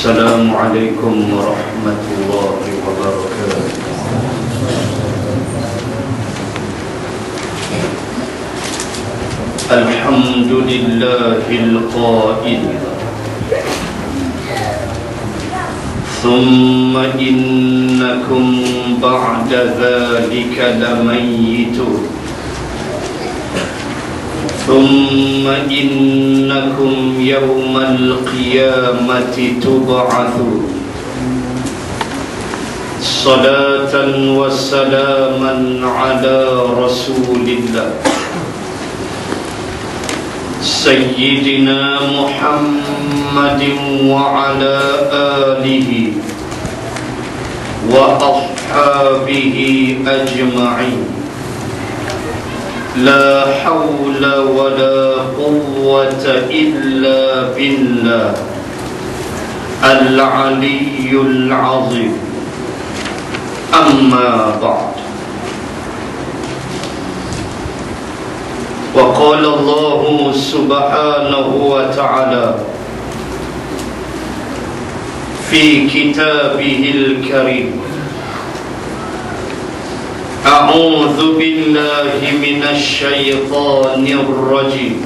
السلام عليكم ورحمة الله وبركاته. الحمد لله القائل ثم إنكم بعد ذلك لميتون ثم إنكم يوم القيامة تبعثون صلاة وسلاما على رسول الله سيدنا محمد وعلى آله وأصحابه أجمعين. لا حول ولا قوة إلا بالله العلي العظيم. أما بعد، وقال الله سبحانه وتعالى في كتابه الكريم: أعوذ بالله من الشيطان الرجيم.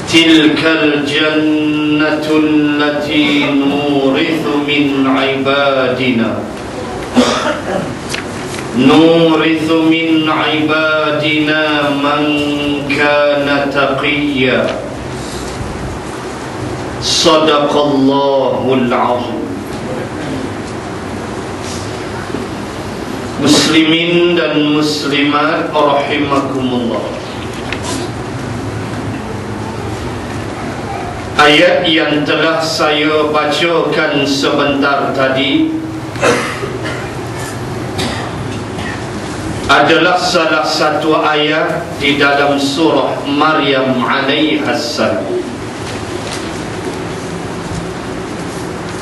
تلك الجنة التي نورث من عبادنا من كان تقيا. صدق الله العظيم. Muslimin dan muslimat rahimakumullah. Ayat yang telah saya bacakan sebentar tadi adalah salah satu ayat di dalam surah Maryam alaihassalam.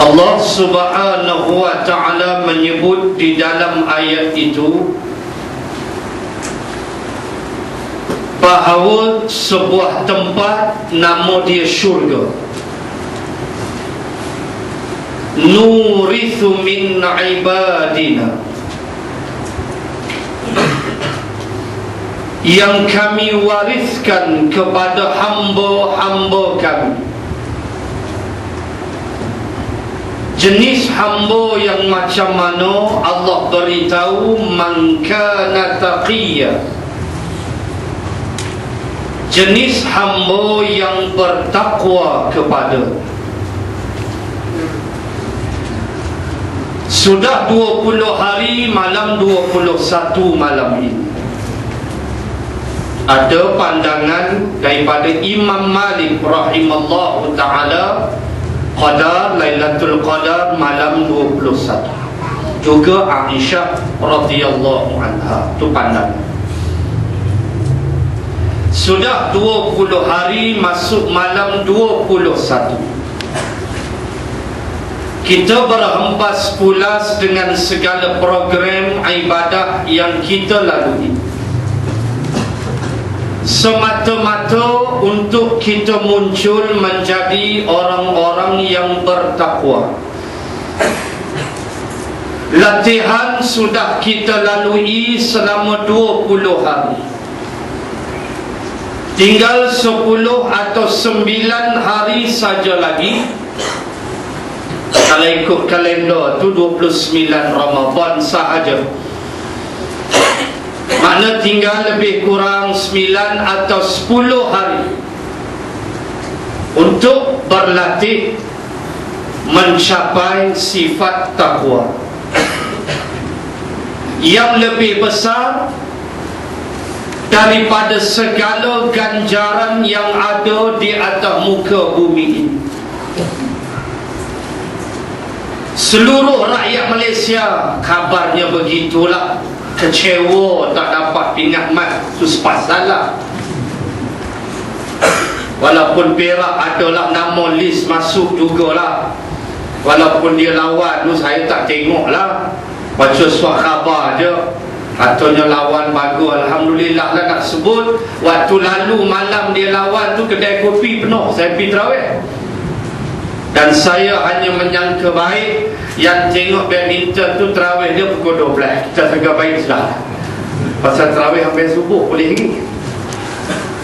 Allah subhanahu wa ta'ala menyebut di dalam ayat itu bahawa sebuah tempat nama dia syurga. Nurithu min ibadina, yang kami wariskan kepada hamba-hamba kami. Jenis hamba yang macam mana Allah beritahu, man kana taqiyya, jenis hamba yang bertakwa kepada. Sudah 20 hari malam 21 malam ini ada pandangan daripada Imam Malik rahimallahu ta'ala, Qadar, Lailatul Qadar malam 21. Juga Aisyah radhiyallahu anha, itu pandangan. Sudah 20 hari masuk malam 21. Kita berhempas pulas dengan segala program ibadah yang kita lalui, semata-mata untuk kita muncul menjadi orang-orang yang bertakwa. Latihan sudah kita lalui selama 20 hari. Tinggal 10 atau 9 hari saja lagi. Kalau ikut kalender tu 29 Ramadan sahaja. Makna tinggal lebih kurang 9 atau 10 hari untuk berlatih mencapai sifat takwa yang lebih besar daripada segala ganjaran yang ada di atas muka bumi ini. Seluruh rakyat Malaysia kabarnya begitulah, kecewa tak dapat pingat mat. Itu sepasalah. Walaupun Perak adalah nama list masuk jugalah, walaupun dia lawan tu saya tak tengok lah, baca surat khabar je. Katanya lawan bagus, alhamdulillah lah nak sebut. Waktu lalu malam dia lawan tu kedai kopi penuh, saya pergi terawih. Dan saya hanya menyangka baik yang tengok badminton tu terawih dia pukul 12. Kita sangka baik sudah. Pasal terawih sampai subuh boleh lagi.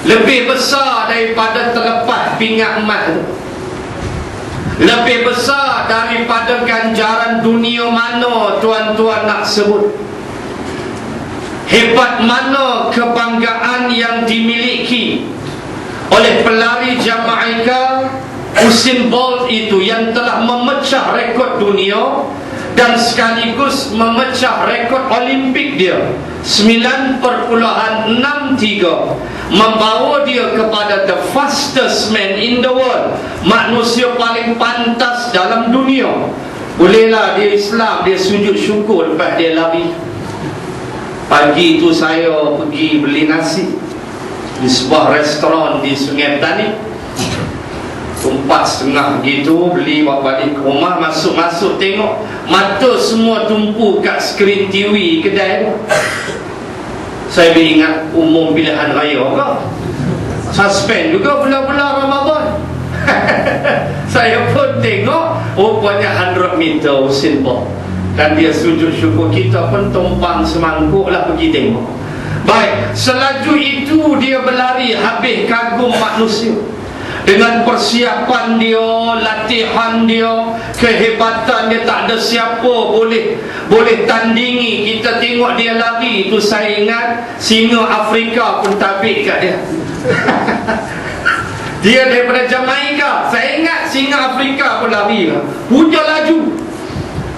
Lebih besar daripada terlepas pingat emas tu. Lebih besar daripada ganjaran dunia mana tuan-tuan nak sebut. Hebat mana kebanggaan yang dimiliki oleh pelari Jamaika Usain Bolt itu, yang telah memecah rekod dunia dan sekaligus memecah rekod Olimpik dia 9.63, membawa dia kepada the fastest man in the world, manusia paling pantas dalam dunia. Bolehlah dia Islam, dia sujud syukur lepas dia lari. Pagi itu saya pergi beli nasi di sebuah restoran di Sungai Petani. 4.30 gitu, beli bawa balik ke rumah. Masuk-masuk tengok, mata semua tumpu kat skrin TV kedai tu. Saya ingat umum pilihan raya ke, suspend juga bulan-bulan Ramadan. Saya pun tengok, rupanya 100 meter Usain Bolt, dan dia sujud syukur. Kita pun tumpang semangkuk lah pergi tengok. Baik, selaju itu dia berlari habis kagum manusia. Dengan persiapan dia, latihan dia, kehebatan dia, tak ada siapa boleh tandingi. Kita tengok dia lari itu, saya ingat singa Afrika pun tabik kat dia. Dia daripada Jamaika, saya ingat singa Afrika pun lari lah. Punya laju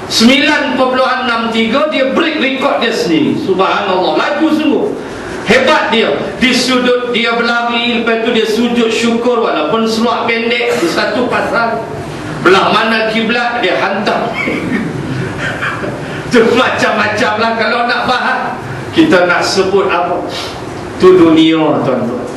9.63, dia break rekod dia sendiri. Subhanallah, laju sungguh. Hebat dia. Di sudut dia berlari, lepas tu dia sujud syukur walaupun seluar pendek di satu pasal. Belah mana kiblat dia hantar. Tu macam-macam lah kalau nak bahas. Kita nak sebut apa? Tu dunia, tuan-tuan.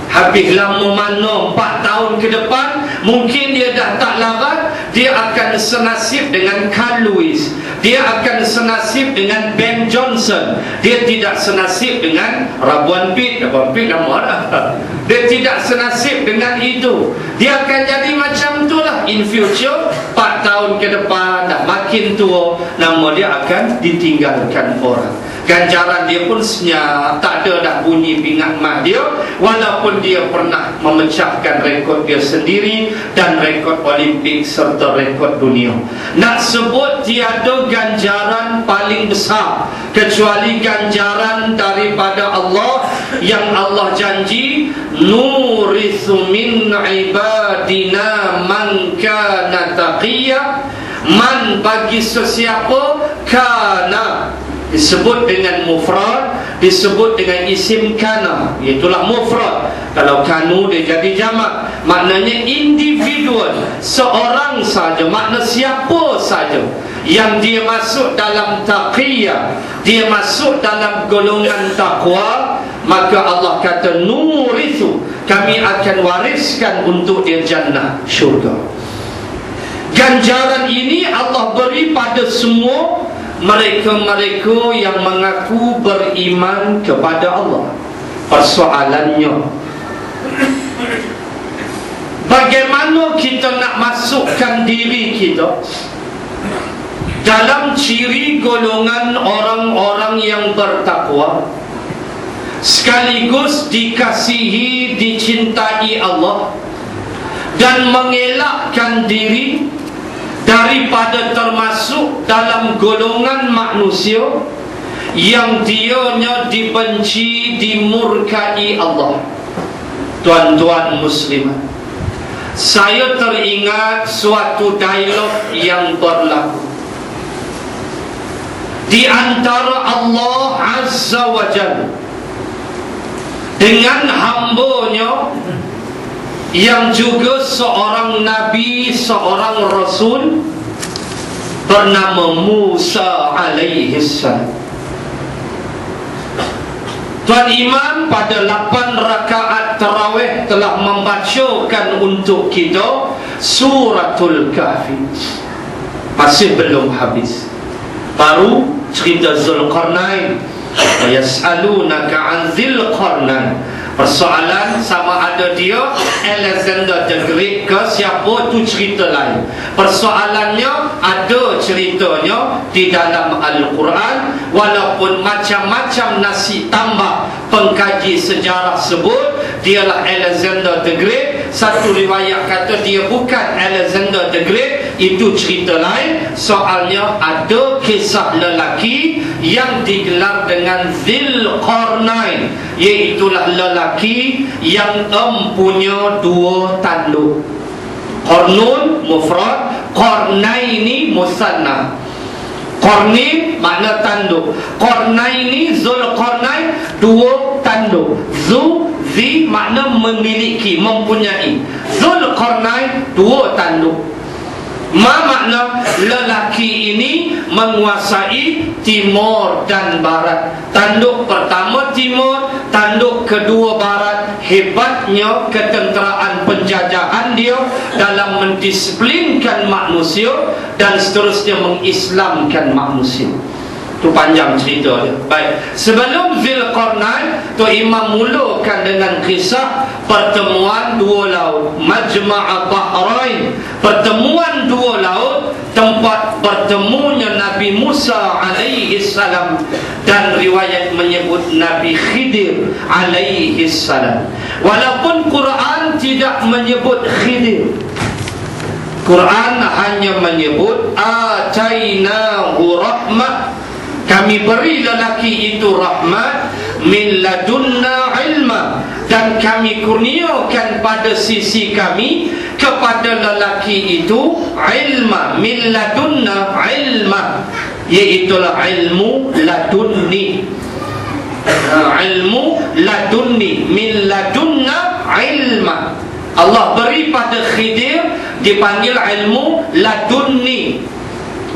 Habis lama mana 4 tahun ke depan, mungkin dia dah tak larat, dia akan senasib dengan Carl Lewis, dia akan senasib dengan Ben Johnson, dia tidak senasib dengan Rabuan Pitt nama dah. Dia tidak senasib dengan itu. Dia akan jadi macam tu lah in future. 4 tahun ke depan dah makin tua, nama dia akan ditinggalkan orang. Ganjaran dia pun senyap, tak ada dah bunyi pingat emas dia, walaupun dia pernah memecahkan rekod dia sendiri dan rekod Olimpik serta rekod dunia. Nak sebut tiada ganjaran paling besar kecuali ganjaran daripada Allah yang Allah janji, nurithu min ibadina man kana taqiyya, man bagi sesiapa kana disebut dengan mufrad, disebut dengan isim kana, itulah mufrad. Kalau kanu dia jadi jamak, maknanya individual, seorang saja, makna siapa saja yang dia masuk dalam taqiyah, dia masuk dalam golongan takwa, maka Allah kata nurithu, kami akan wariskan untuk dia jannah, syurga. Ganjaran ini Allah beri pada semua mereka-mereka yang mengaku beriman kepada Allah. Persoalannya, bagaimana kita nak masukkan diri kita dalam ciri golongan orang-orang yang bertakwa, sekaligus dikasihi, dicintai Allah, dan mengelakkan diri daripada termasuk dalam golongan manusia yang dianya dibenci, dimurkai Allah. Tuan-tuan muslimat, saya teringat suatu dialog yang berlaku di antara Allah Azza wa Jalla dengan hambanya yang juga seorang Nabi, seorang Rasul, bernama Musa alaihi salam. Tuan Imam pada 8 rakaat tarawih telah membacakan untuk kita suratul Kahfi. Masih belum habis, baru cerita Zulqarnain. Yas'alunaka 'an Dzil Qarnain Persoalan sama ada dia Alexander the Great ke siapa, tu cerita lain. Persoalannya ada ceritanya di dalam Al-Quran, walaupun macam-macam nasi tambah pengkaji sejarah sebut dialah Alexander the Great. Satu riwayat kata dia bukan Alexander the Great, itu cerita lain. Soalnya ada kisah lelaki yang digelar dengan Dzulqarnain, iaitulah lelaki yang empunya dua tanduk. Qarnun mufrad, qarnaini musanna. Qarnin makna tanduk, qarnaini Dzulqarnain dua tanduk. Zi makna memiliki, mempunyai. Dzulqarnain dua tanduk. Ma makna lelaki ini menguasai timur dan barat. Tanduk pertama timur, tanduk kedua barat. Hebatnya ketenteraan penjajahan dia dalam mendisiplinkan manusia dan seterusnya mengislamkan manusia. Itu panjang cerita dia. Baik, sebelum Dzulqarnain tu Imam mulakan dengan kisah pertemuan dua laut, Majma' Bahrain, pertemuan dua laut, tempat bertemunya Nabi Musa alaihi salam dan riwayat menyebut Nabi Khidir alaihi salam. Walaupun Quran tidak menyebut Khidir, Quran hanya menyebut atainahu rahmah, kami beri lelaki itu rahmat, min ladunna ilma, dan kami kurniakan pada sisi kami kepada lelaki itu ilma, min ladunna ilma, iaitulah ilmu ladunni. Ilmu ladunni, min ladunna ilma. Allah beri pada Khidir dipanggil ilmu ladunni.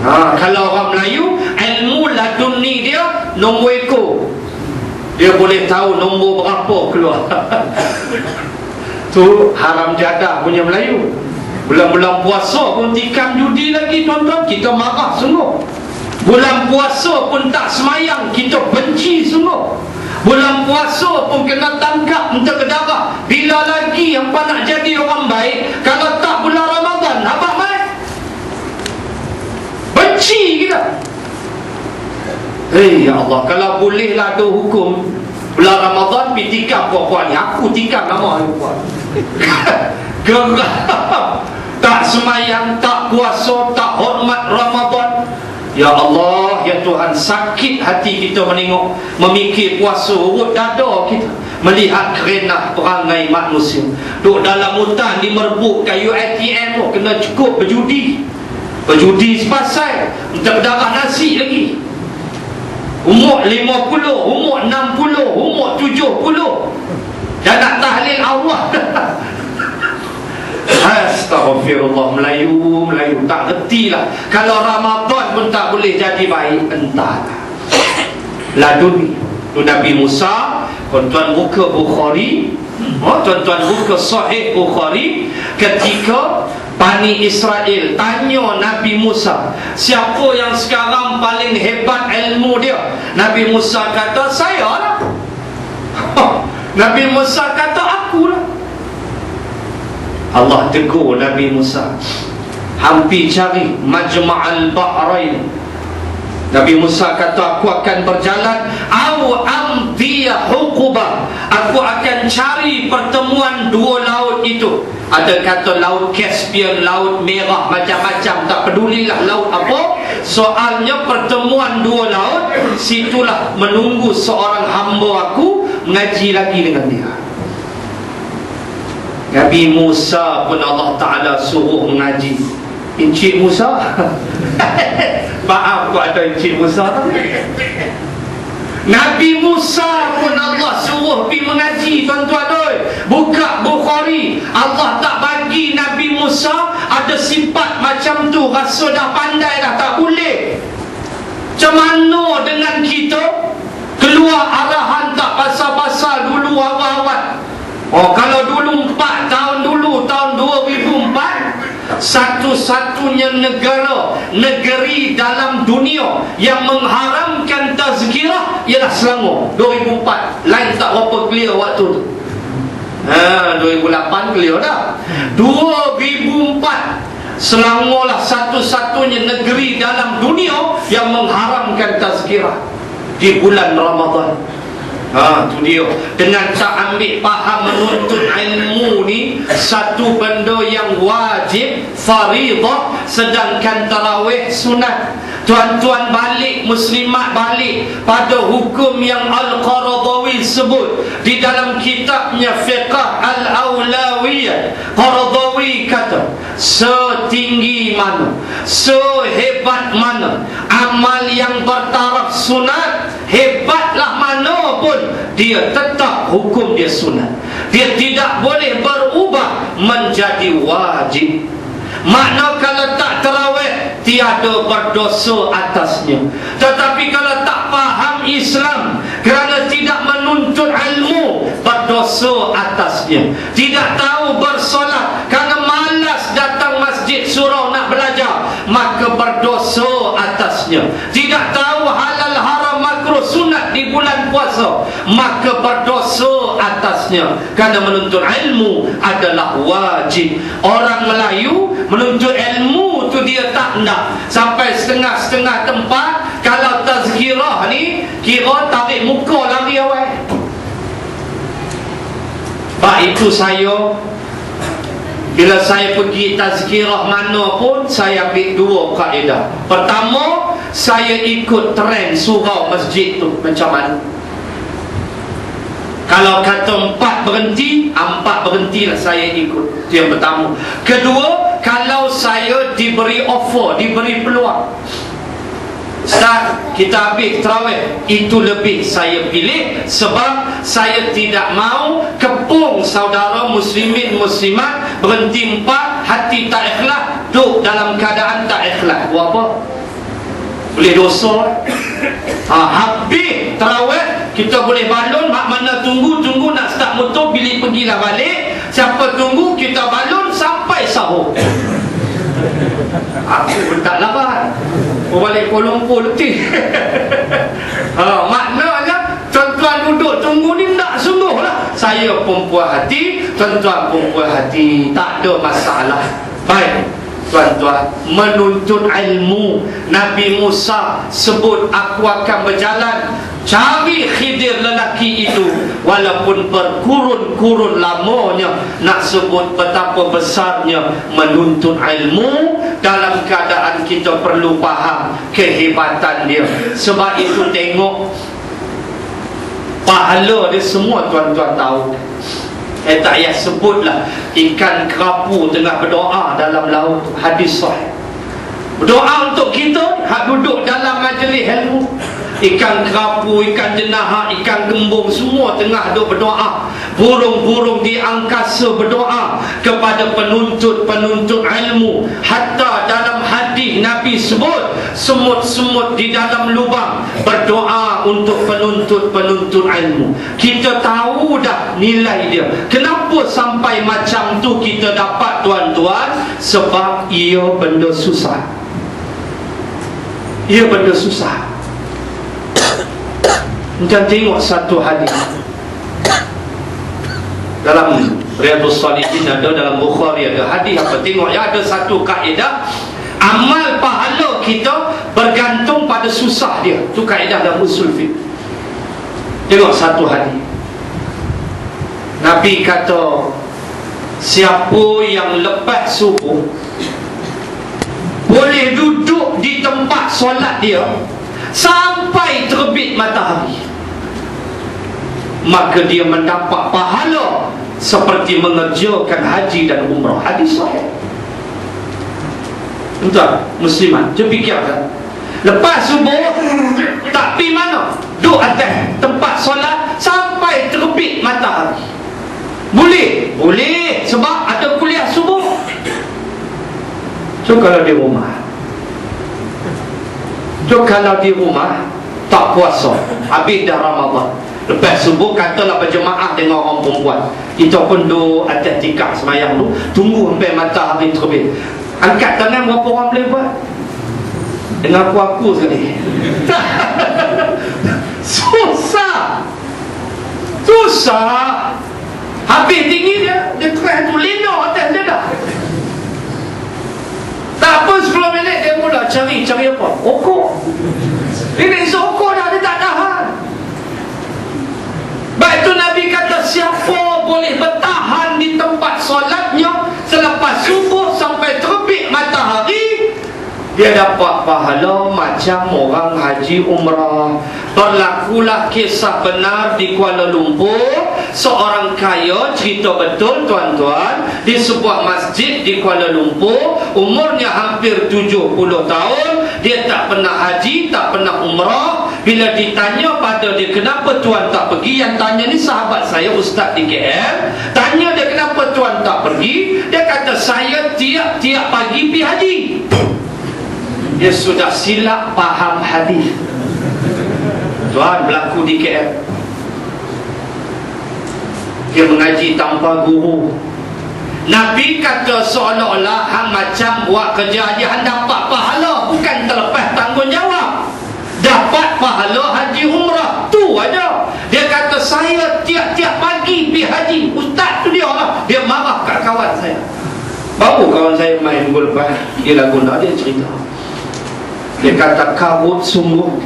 Kalau orang Melayu, ilmu ladunni dia nombor ekor. Dia boleh tahu nombor berapa keluar. Tu haram jadah punya Melayu. Bulan-bulan puasa pun tikam judi lagi tuan-tuan, kita marah sungguh. Bulan puasa pun tak semayang, kita benci sungguh. Bulan puasa pun kena tangkap minta ke darah. Bila lagi yang nak jadi orang baik kalau tak bulan Ramadan? Abang mai benci kita. Ya Allah, kalau bolehlah ada hukum bulan Ramadan pergi tikam puan-puan ni, aku tikam nama puan. Geram, tak semayang, tak puasa, tak hormat Ramadan. Ya Allah, ya Tuhan, sakit hati kita menengok, memikir puasa, urut dada kita melihat kerenah perangai manusia. Duk dalam hutan di merbuk kayu ATM tu kena cukup berjudi. Berjudi sepasai, minta darah nasi lagi. Umur 50, umur 60, umur 70, dan nak tahlil Allah. Astaghfirullah. Melayu tak retilah. Kalau Ramadan pun tak boleh jadi baik, entahlah. Laduni tu Nabi Musa. Tuan-tuan buka Bukhari, tuan-tuan buka Sahih Bukhari, ketika Bani Israel tanya Nabi Musa, siapa yang sekarang paling hebat ilmu dia? Nabi Musa kata, saya lah. Nabi Musa kata, aku lah. Allah tegur Nabi Musa, hampir cari Majma'al Bahrain. Nabi Musa kata, aku akan berjalan, au amdiya huqubah, aku akan cari pertemuan dua laut itu. Ada kata laut Caspian, laut merah, macam-macam, tak pedulilah laut apa. Soalnya pertemuan dua laut, situlah menunggu seorang hamba aku mengaji lagi dengan dia. Nabi Musa pun Allah Ta'ala suruh mengaji. Encik Musa maaf, kok ada Encik Musa. Nabi Musa pun Allah suruh pergi mengaji, tuan-tuan oi. Buka Bukhari, Allah tak bagi Nabi Musa ada sifat macam tu. Rasa dah pandai dah, tak boleh. Macam mana dengan kita? Keluar arahan tak pasal-pasal dulu awal-awal. Kalau dulu 4 tahun dulu, tahun 2004, satu-satunya negeri dalam dunia yang mengharamkan tazkirah ialah Selangor 2004. Lain tak berapa clear waktu tu. 2008 clear dah. 2004 Selangor lah satu-satunya negeri dalam dunia yang mengharamkan tazkirah di bulan Ramadan. Tu dia. Dengan tak ambil faham menuntut ilmu ni satu benda yang wajib, faridah, sedangkan tarawih sunat. Tuan-tuan balik, muslimat balik pada hukum yang Al-Qaradawi sebut di dalam kitabnya Fiqh Al-Awlawiyah. Qaradawi kata, setinggi mana, sehebat mana amal yang bertaraf sunat, hebatlah mana pun, dia tetap hukum dia sunat. Dia tidak boleh berubah menjadi wajib. Makna kalau tak tarawih, tiada berdosa atasnya. Tetapi kalau tak faham Islam kerana tidak menuntut ilmu, berdosa atasnya. Tidak tahu bersolat kerana malas datang masjid surau nak belajar, maka berdosa atasnya. Tidak tahu halal haram makruh sunat di bulan puasa, maka berdosa atasnya. Kerana menuntut ilmu adalah wajib. Orang Melayu menuntut ilmu tu dia tak nak. Sampai setengah-setengah tempat kalau tazkirah ni kira tarik muka lari awal. Sebab itu saya, bila saya pergi tazkirah mana pun, saya ambil dua kaedah. Pertama, saya ikut trend surau masjid tu macam mana. Kalau kata 4 berhenti, 4 berhentilah saya ikut. Itu yang pertama. Kedua, kalau saya diberi offer, diberi peluang, Ustaz, kita habis tarawih, itu lebih saya pilih. Sebab saya tidak mau kepung saudara muslimin muslimat berhenti 4, hati tak ikhlas, duduk dalam keadaan tak ikhlas. Buat apa? Boleh dosa. Habis tarawih, kita boleh balon. Mak mana tunggu nak start motor, bilik pergilah balik. Siapa tunggu, kita balon sampai sahur. Aku pun tak larat. Balik Kuala Lumpur letih. Maknanya tuan-tuan duduk tunggu ni tak sungguh lah. Saya pun puas hati, tuan-tuan pun puas hati, tak ada masalah. Baik tuan-tuan, menuntut ilmu. Nabi Musa sebut, aku akan berjalan cari Khidir lelaki itu, walaupun berkurun-kurun lamanya. Nak sebut betapa besarnya menuntut ilmu. Dalam keadaan kita perlu faham kehebatan dia. Sebab itu tengok pahala dia semua tuan-tuan tahu. Tak payah sebutlah. Ikan kerapu tengah berdoa dalam laut, hadis sahih. Berdoa untuk kita hak duduk dalam majlis ilmu. Ikan kerapu, ikan jenaha, ikan gembung, semua tengah duduk berdoa. Burung-burung di angkasa berdoa kepada penuntut-penuntut ilmu. Hatta dalam hadis Nabi sebut, semut-semut di dalam lubang berdoa untuk penuntut-penuntut ilmu. Kita tahu dah nilai dia. Kenapa sampai macam tu kita dapat tuan-tuan? Sebab ia benda susah. Ia benda susah. Kita tengok satu hadis dalam Riyadhus Shalihin, ada dalam Bukhari ada hadis apa, tengok ya, ada satu kaedah amal pahala kita bergantung pada susah dia. Itu kaedah dalam usul fiqh. Tengok satu hadis, Nabi kata, siapa yang lepas subuh boleh duduk di tempat solat dia sampai terbit matahari, maka dia mendapat pahala seperti mengerjakan haji dan umrah. Hadis sahih. Tuan muslimat, dia fikirkan, lepas subuh tak pergi mana, duduk atas tempat solat sampai terbit matahari. Boleh? Boleh, sebab ada kuliah subuh. So kalau di rumah, kalau di rumah tak puasa, habis dah Ramadan, lepas subuh katalah berjemaah dengan orang perempuan, kita pun duduk atas tikar semayang tu, tunggu sampai matahari terbit. Angkat tangan, berapa orang boleh buat? Dengan aku sekali. Susah. Habis tinggi dia crash tu, lino atas dia dah. Tak apa 10 minit dia mula cari apa? Okok. Ini sokok dah, dia tak tahan. Baik tu Nabi kata, siapa boleh bertahan di tempat solatnya selepas subuh sampai terbit matahari, dia dapat pahala macam orang haji umrah. Berlakulah kisah benar di Kuala Lumpur. Seorang kaya, cerita betul tuan-tuan, di sebuah masjid di Kuala Lumpur, umurnya hampir 70 tahun. Dia tak pernah haji, tak pernah umrah. Bila ditanya pada dia, kenapa tuan tak pergi? Yang tanya ni sahabat saya, ustaz di KL. Tanya dia, kenapa tuan tak pergi? Dia kata, saya tiap-tiap pagi pergi haji. Dia sudah silap faham hadis. Tuan, berlaku di KL. Dia mengaji tanpa guru. Nabi kata seolah-olah hang macam buat kerja haji, hang dapat pahala, bukan terlepas tanggungjawab. Dapat pahala haji umrah, tu aja. Dia kata, saya tiap-tiap pagi pergi haji. Ustaz tu dia lah. Dia marah kat kawan saya. Baru kawan saya main minggu lepas, dia lagu nak, dia cerita. Dia kata, karut sungguh.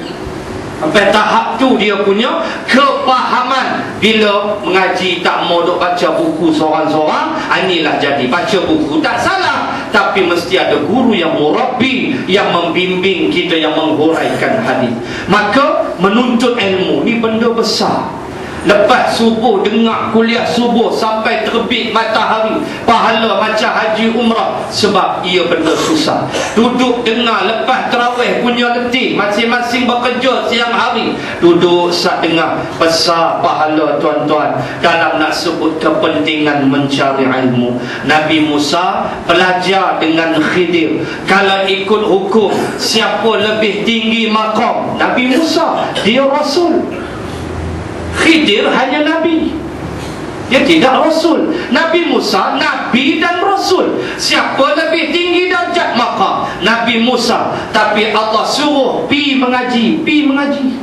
Sampai tahap tu dia punya kepahaman. Bila mengaji tak mau duk baca buku seorang-seorang, inilah jadi baca buku tak salah, tapi mesti ada guru yang murabbi, yang membimbing kita, yang menghuraikan hadis. Maka menuntut ilmu ni benda besar. Lepas subuh dengar kuliah subuh sampai terbit matahari, pahala macam haji umrah. Sebab ia benda susah. Duduk dengar lepas tarawih punya letih, masing-masing bekerja siang hari, duduk sat dengar, besar pahala tuan-tuan. Dalam nak sebut kepentingan mencari ilmu, Nabi Musa belajar dengan Khidir. Kalau ikut hukum, siapa lebih tinggi maqam? Nabi Musa, dia Rasul. Khidir hanya Nabi, dia tidak Rasul. Nabi Musa Nabi dan Rasul. Siapa lebih tinggi darjat maqam? Nabi Musa. Tapi Allah suruh pi mengaji, pi mengaji.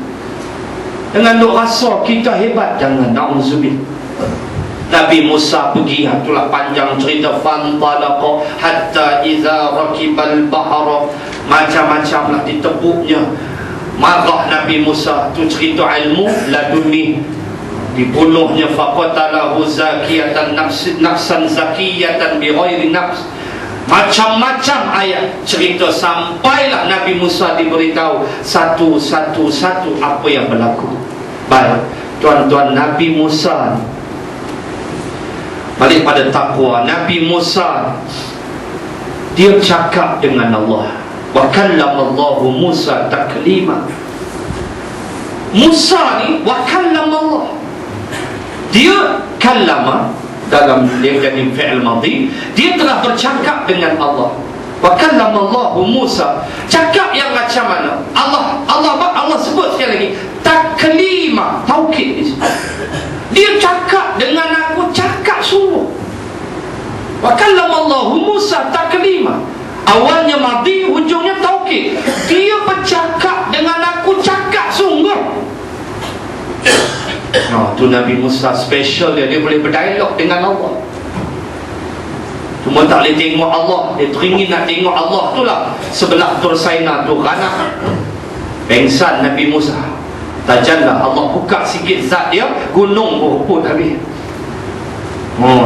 Dengan duk rasa kita hebat, jangan, na'udzubillah. Nabi Musa pergi, itulah panjang cerita. Fantalaqa hatta iza rakibal bahra, macam-macam lah ditepuknya. Marah Nabi Musa, tu cerita ilmu laduni. Dibunuhnya, faqatalahu zakiyatan nafsan zakiyatan bighairi nafs. Macam-macam ayat cerita, sampailah Nabi Musa diberitahu satu-satu apa yang berlaku. Baik tuan-tuan, Nabi Musa, balik pada takwa. Nabi Musa dia cakap dengan Allah. Wa kallamallahu Musa taklima. Musa ni wa kallamallah, dia kallama dalam dia jadi fi'il madhi, dia telah bercakap dengan Allah. Wa kallamallahu Musa, cakap yang macam mana? Allah sebut sekali lagi taklima, taukid di situ. Dia cakap dengan aku, cakap sungguh. Wa kallamallahu Musa taklima, awalnya madhi, hujungnya taukid. Dia bercakap dengan aku, cakap sungguh. Tu Nabi Musa special dia boleh berdialog dengan Allah. Cuma tak boleh tengok Allah. Dia teringin nak tengok Allah tu lah. Sebelah Tursaina tu Ghanam, pengsan Nabi Musa. Tajanlah Allah buka sikit zat dia, gunung berhuput habis.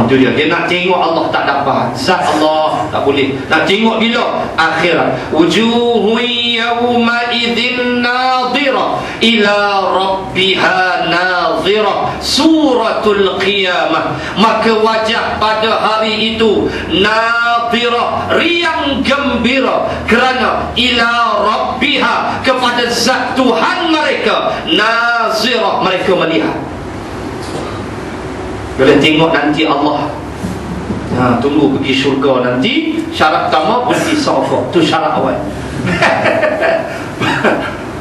Tu dia. Dia nak tengok Allah tak dapat. Zat Allah tak boleh. Nak tengok bila? Akhirat. Wujuhun yawma idzin nadhira ila rabbiha nadhira. Suratul Qiyamah. Maka wajah pada hari itu nadhira, riang gembira, kerana ila rabbiha, kepada zat Tuhan mereka, nazira, mereka melihat. Bila tengok nanti Allah, tunggu pergi syurga nanti. Syarat pertama berhenti sahabat, tu syarat awal.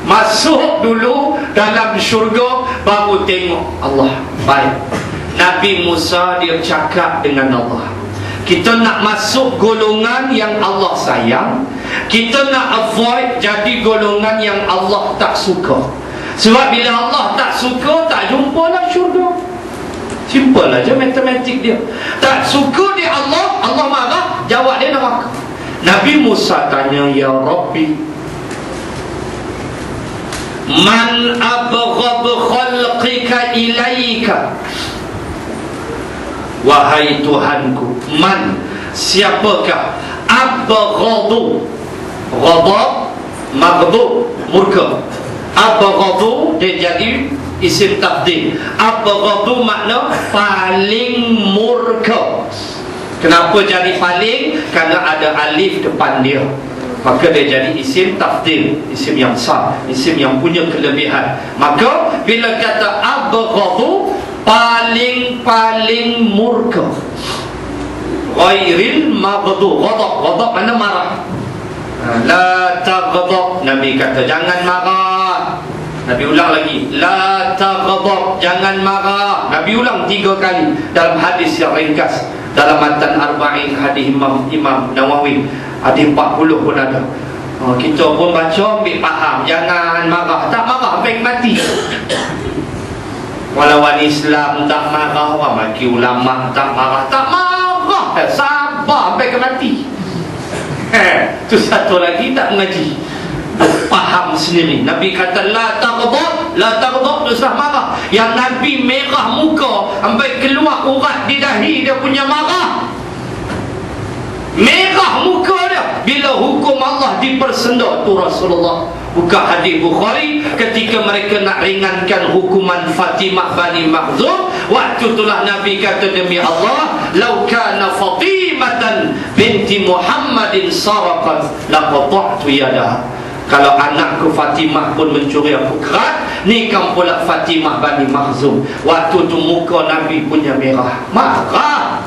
Masuk dulu dalam syurga, baru tengok Allah. Baik, Nabi Musa dia cakap dengan Allah. Kita nak masuk golongan yang Allah sayang, kita nak avoid jadi golongan yang Allah tak suka. Sebab bila Allah tak suka, tak jumpalah syurga. Simple aja matematik dia. Tak suka dia Allah, Allah marah, jawab dia neraka. Nabi Musa tanya, ya Rabbi, man abghad khalqika ilaika, wahai Tuhanku, man, siapakah, abghadu, ghadab, maghdub, murka. Abghadu dia jadi isim tafdil. Abghadu makna paling murka. Kenapa jadi paling? Kerana ada alif depan dia, maka dia jadi isim tafdil, isim yang sah, isim yang punya kelebihan. Maka bila kata abghadu, paling murka, ghairil maghdub, ghadab mana marah. La taghdab, Nabi kata jangan marah. Nabi ulang lagi, la taghdab, jangan marah. Nabi ulang 3 kali dalam hadis yang ringkas, dalam matan arba'in hadis Imam Nawawi. Ada 40 pun ada. Kita pun baca ambil faham, jangan marah. Tak marah sampai mati. Walawan Islam tak marah, maki ulama tak marah. Tak marah, sabar sampai ke mati. Tu satu lagi tak mengaji, faham sendiri. Nabi kata la taghdab, la taghdab, susah marah. Yang Nabi merah muka sampai keluar urat di dahi dia punya marah. Merah muka dia bila hukum Allah dipersendak. Tu Rasulullah buka hadis Bukhari ketika mereka nak ringankan hukuman Fatimah Bani Makhzum. Waktu itulah Nabi kata, demi Allah, lau kana Fatimatan binti Muhammadin saraqat laqata'tu yadaha. Kalau anakku Fatimah pun mencuri aku kerat, ni kan pula Fatimah Bani Makhzum. Waktu tu muka Nabi punya merah, marah.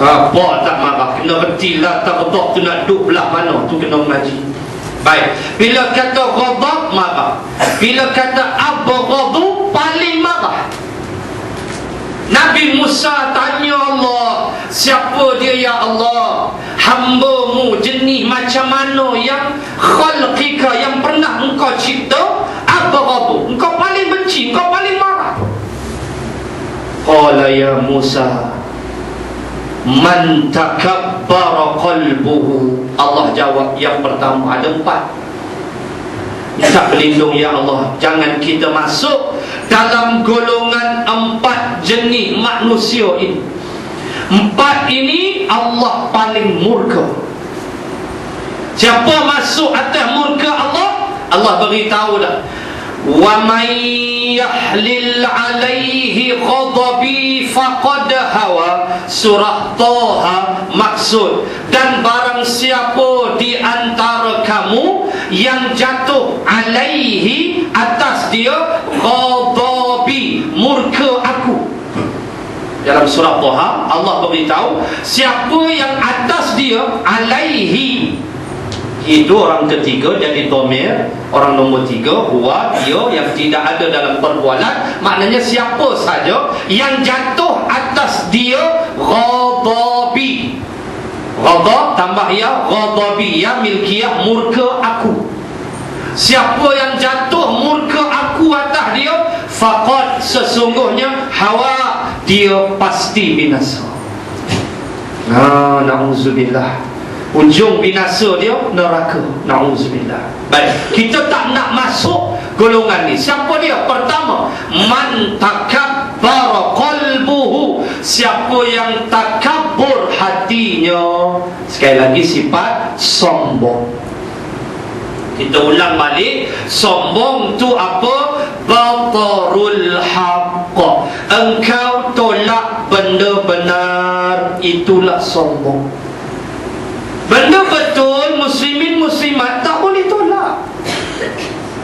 Apa tak marah? Kena reti la taghdab tu nak duduk belah mana, tu kena mengaji. Baik, bila kata ghadab marah, bila kata abghadu paling marah. Nabi Musa tanya Allah, siapa dia ya Allah? Hamba-Mu jenis macam mana yang khalqika, yang pernah Engkau cipta, abghadu, Engkau paling benci, Engkau paling marah. Qala ya Musa, man takabbara qalbuhu. Allah jawab yang pertama, ada 4. Minta berlindung ya Allah, jangan kita masuk dalam golongan 4 jenis manusia ini. 4 ini Allah paling murka. Siapa masuk atas murka Allah, Allah beritahu dah, wa man yahlil alaihi ghadabi faqad hawa. Surah Taha maksud. Dan barang siapa di antara kamu yang jatuh alaihi, atas dia, ghadabi, murka aku. Dalam surah Taha Allah beritahu siapa yang atas dia, alaihi, itu orang ketiga jadi dhamir, orang nombor 3 huwa, dia, yang tidak ada dalam perbualan. Maknanya siapa saja yang jatuh atas dia, ghadabi, ghadab tambah ya, ghadabi ya milkiyah, murka aku. Siapa yang jatuh murka aku atas dia, faqad, sesungguhnya, hawa, dia pasti binasa. Na'udzubillah, ujung binasa dia neraka. Na'udzubillah. Baik, kita tak nak masuk golongan ni. Siapa dia? Pertama, man takabbara qalbuhu, siapa yang takabbur hatinya. Sekali lagi, sifat sombong. Kita ulang balik, sombong tu apa? Batarul haqq, engkau tolak benda benar, itulah sombong. Benda betul, muslimin muslimat tak boleh tolak.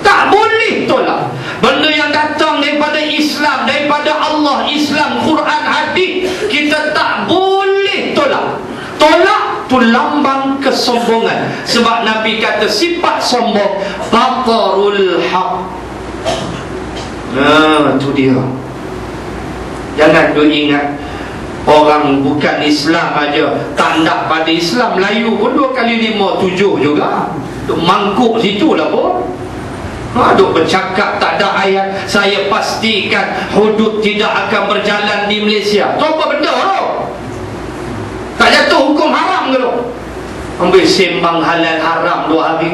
Tak boleh tolak. Benda yang datang daripada Islam, daripada Allah, Islam, Quran, hadis, kita tak boleh tolak. Tolak tu lambang kesombongan. Sebab Nabi kata sifat sombong batarul haq. Tu dia. Jangan duk ingat orang bukan Islam aja tak nak pada Islam, Melayu pun 2 kali 5 7 juga. Duk mangkuk situ lah pun. Duk bercakap tak ada ayat. Saya pastikan hudud tidak akan berjalan di Malaysia. Tu apa benda tu? Tak jatuh hukum haram ke tu? Ambil sembang halal haram 2 hari.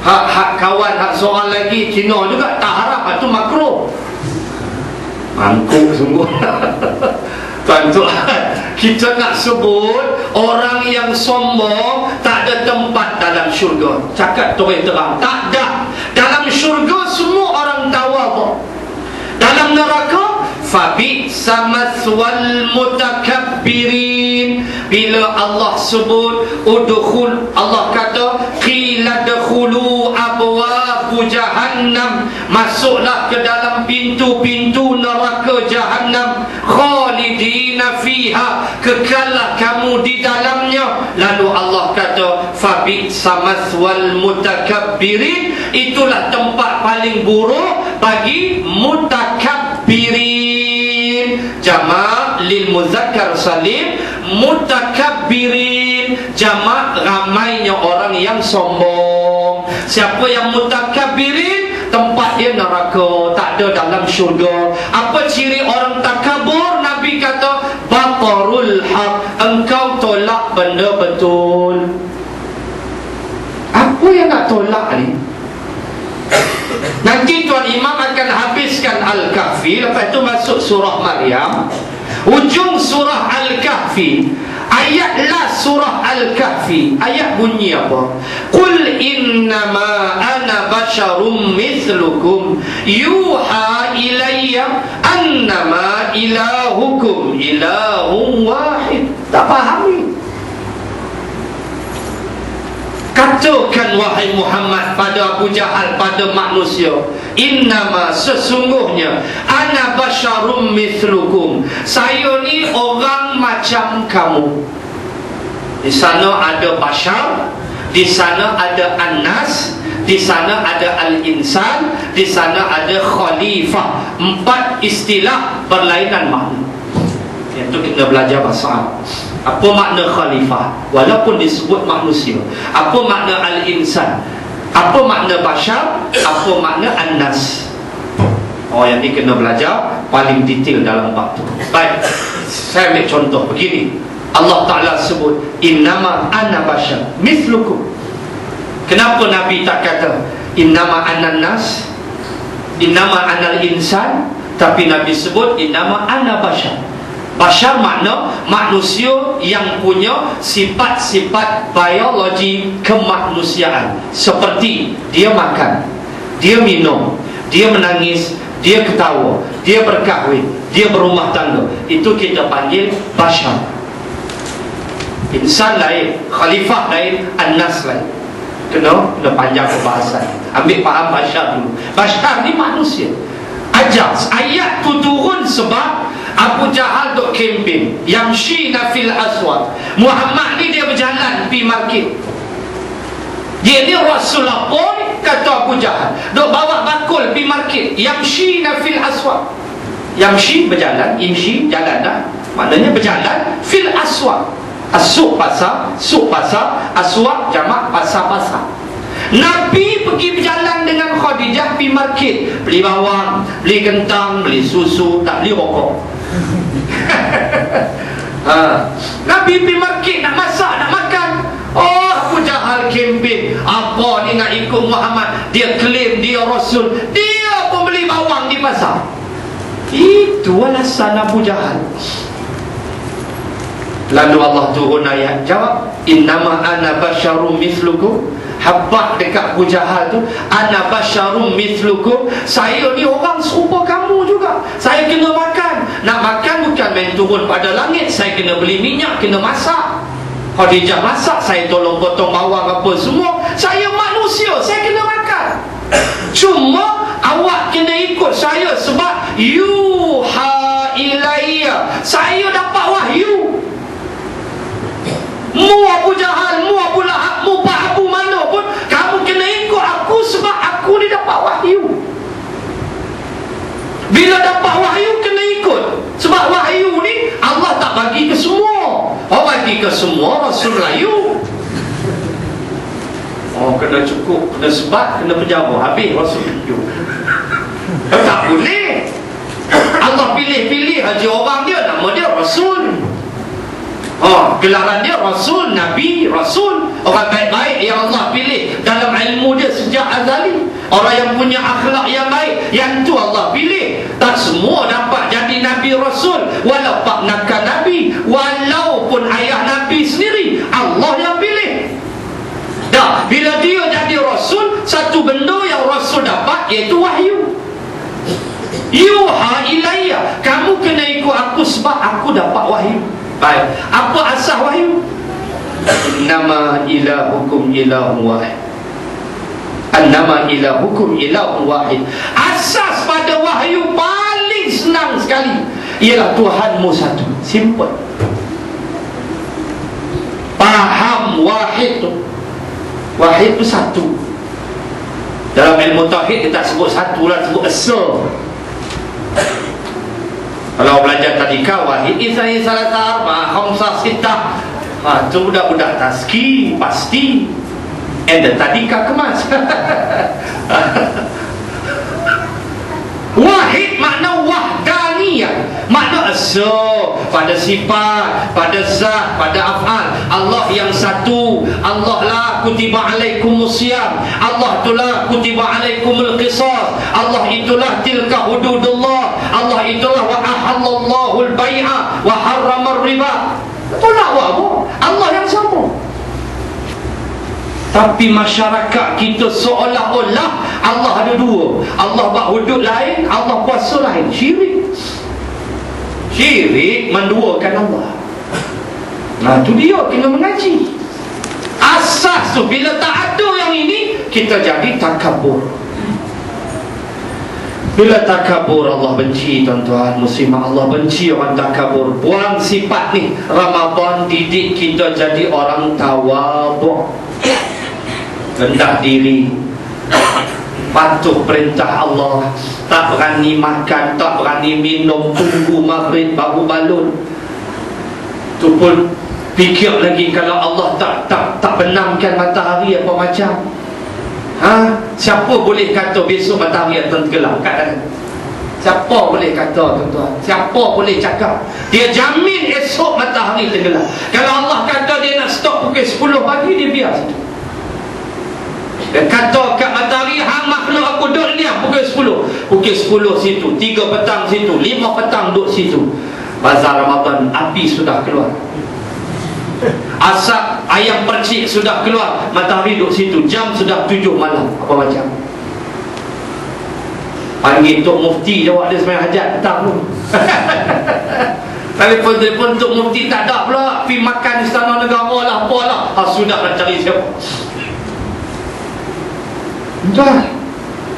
Hak kawan, hak seorang lagi Cina juga tak haram, itu makruh. Mangkuk sungguh. Tuan-tuan, kita nak sebut orang yang sombong tak ada tempat dalam syurga. Cakap terang, tak ada. Dalam syurga semua orang tawadhu. Dalam neraka fabi samaswal mutakabbirin. Bila Allah sebut udkhul, Allah kata qila dakhulu abwabu jahannam, masuklah ke dalam pintu-pintu neraka jahannam, khalidina fiha, kekallah kamu di dalamnya. Lalu Allah kata fabi samaswal mutakabbirin, itulah tempat paling buruk bagi mutakabbirin. Jamak lil muzakkar salim, mutakabbirin jamak ramainya orang yang sombong. Siapa yang mutakabbirin, tempat dia neraka, tak ada dalam syurga. Apa ciri orang takabur? Nabi kata batarul haq, engkau tolak benda betul. Apa yang nak tolak ni? Nanti Tuan Imam akan habiskan Al-Kahfi, lepas itu masuk surah Maryam. Ujung surah Al-Kahfi, ayat last surah Al-Kahfi, ayat bunyi apa? Qul innama ana basyarum mithlukum yuha ilayya annama ilahukum ilahun wahid. Tak faham ni? Katakan wahai Muhammad pada Abu Jahal, pada manusia, innama sesungguhnya ana basyarum mithlukum, saya ni orang macam kamu. Di sana ada basyar, di sana ada annas, di sana ada al-insan, di sana ada khalifah. 4 istilah berlainan makna. Itu kita belajar bahasa Arab. Apa makna khalifah? Walaupun disebut manusia. Apa makna al-insan? Apa makna basyar? Apa makna an-nas? Yang ni kena belajar paling detail dalam bab tu. Baik, saya ambil contoh begini. Allah Ta'ala sebut innama ana basyar mithlukum. Kenapa Nabi tak kata innama ana nas, innama ana al-insan, tapi Nabi sebut innama ana basyar. Basyar makna manusia yang punya sifat-sifat biologi kemanusiaan. Seperti dia makan, dia minum, dia menangis, dia ketawa, dia berkahwin, dia berumah tangga. Itu kita panggil basyar. Insan lain, khalifah lain, an-nas lain. Kena panjang perbahasan. Ambil faham basyar dulu. Basyar ni manusia. Ajar ayat tu turun sebab Abu Jahal duk kempen yamshina fil aswaq. Muhammad ni dia berjalan pergi market. Dia ni Rasulullah pun, kata Abu Jahal, duk bawa bakul pergi market. Yamshina fil aswaq. Yamshi berjalan, imshi jalan dah. Maknanya berjalan fil aswaq. As-suq pasar, suq pasar, aswaq jamak pasar-pasar. Nabi pergi berjalan dengan Khadijah pergi market, beli bawang, beli kentang, beli susu, tak beli rokok. Nabi pergi market nak masak, nak makan. Abu Jahal kempen, apa ni nak ikut Muhammad, dia klaim dia Rasul, dia pun beli bawang di pasar. Itu alasan Abu Jahal. Lalu Allah turun ayat jawab, innama ana basyarum mithlukum. Habaq dekat Abu Jahal tu, ana basyarum mithlukum, saya ni orang serupa kamu juga. Saya kena makan. Nak makan bukan main turun pada langit. Saya kena beli minyak, kena masak. Khadijah masak, saya tolong potong bawang apa semua. Saya manusia, saya kena makan. Cuma awak kena ikut saya sebab yuha ilayya, saya dapat wahyu. Mu Abu Jahal, mu Abu Lahab, mu Pak Abu mana pun, kamu kena ikut aku sebab aku ni dapat wahyu. Bila dapat wahyu kena ikut, sebab wahyu ni Allah tak bagi ke semua. Bagi ke semua Rasul Rayu. Oh, kena cukup, kena sebat, kena penjara. Habis Rasul tunjuk. Tak boleh. Allah pilih-pilih haji orang dia, nama dia Rasul. Gelaran dia Rasul, Nabi, Rasul. Orang baik-baik yang Allah pilih dalam ilmu dia sejak azali. Orang yang punya akhlak yang baik, yang tu Allah pilih. Tak semua dapat jadi Nabi Rasul, walau paknakan Nabi, walaupun ayah Nabi sendiri, Allah yang pilih. Dah, bila dia jadi Rasul, satu benda yang Rasul dapat iaitu wahyu. Yuha ilayya, kamu kena ikut aku sebab aku dapat wahyu. Baik, apa asas wahyu? Nama ilahukum ilahun wahid. Annama ilahukum ilahun wahid. Asas pada wahyu paling senang sekali ialah Tuhanmu satu. Simple. Faham wahid tu. Wahid tu satu. Dalam ilmu tauhid kita sebut satu lah, sebut esa. Kalau belajar tadika, wahid isai salata arba khamsah sittah. Tu budak-budak taski pasti. And the tadika kemas. Wahid makna wahdaniyah, makna asa pada sifat, pada zat, pada af'al. Allah yang satu. Allah lah kutiba alaikumus siyam. Allah itulah kutiba alaikumul qisas. Allah itulah tilka hududullah. Allah itulah wa ahallallahu al-bai'a wa harrama ar-riba. Itulah Allah yang sama. Tapi masyarakat kita seolah-olah Allah ada dua. Allah buat hudud lain, Allah kuasa lain. Syirik. Syirik menduakan Allah. Nah, tu dia kena mengaji. Asas tu, bila tak ada yang ini, kita jadi takabur. Bila takabur, Allah benci, tuan-tuan muslimah. Allah benci orang takabur. Buang sifat ni. Ramadan didik kita jadi orang tawaduk, rendah diri, patuh perintah Allah, tak berani makan, tak berani minum, tunggu maghrib baru balun. Tu pun fikir lagi kalau Allah tak benamkan matahari apa macam. Siapa boleh kata besok matahari akan tenggelam? Siapa boleh kata, tuan-tuan? Siapa boleh cakap? Dia jamin esok matahari tenggelam. Kalau Allah kata dia nak stop pukul 10 pagi, dia biar situ. Dia kata kat matahari, hang makhluk aku duduk ni pukul 10. Pukul 10 situ, 3 petang situ, 5 petang duduk situ. Bazar Ramadan, api sudah keluar, asap ayam percik sudah keluar, matahari duduk situ, jam sudah 7 malam. Apa macam? Panggil Tok Mufti, jawab dia sembahyang hajat petang tu. Telefon Tok Mufti tak ada pula. Pergi makan istana negara lah, apalah. Sudah nak cari siapa. Tuan,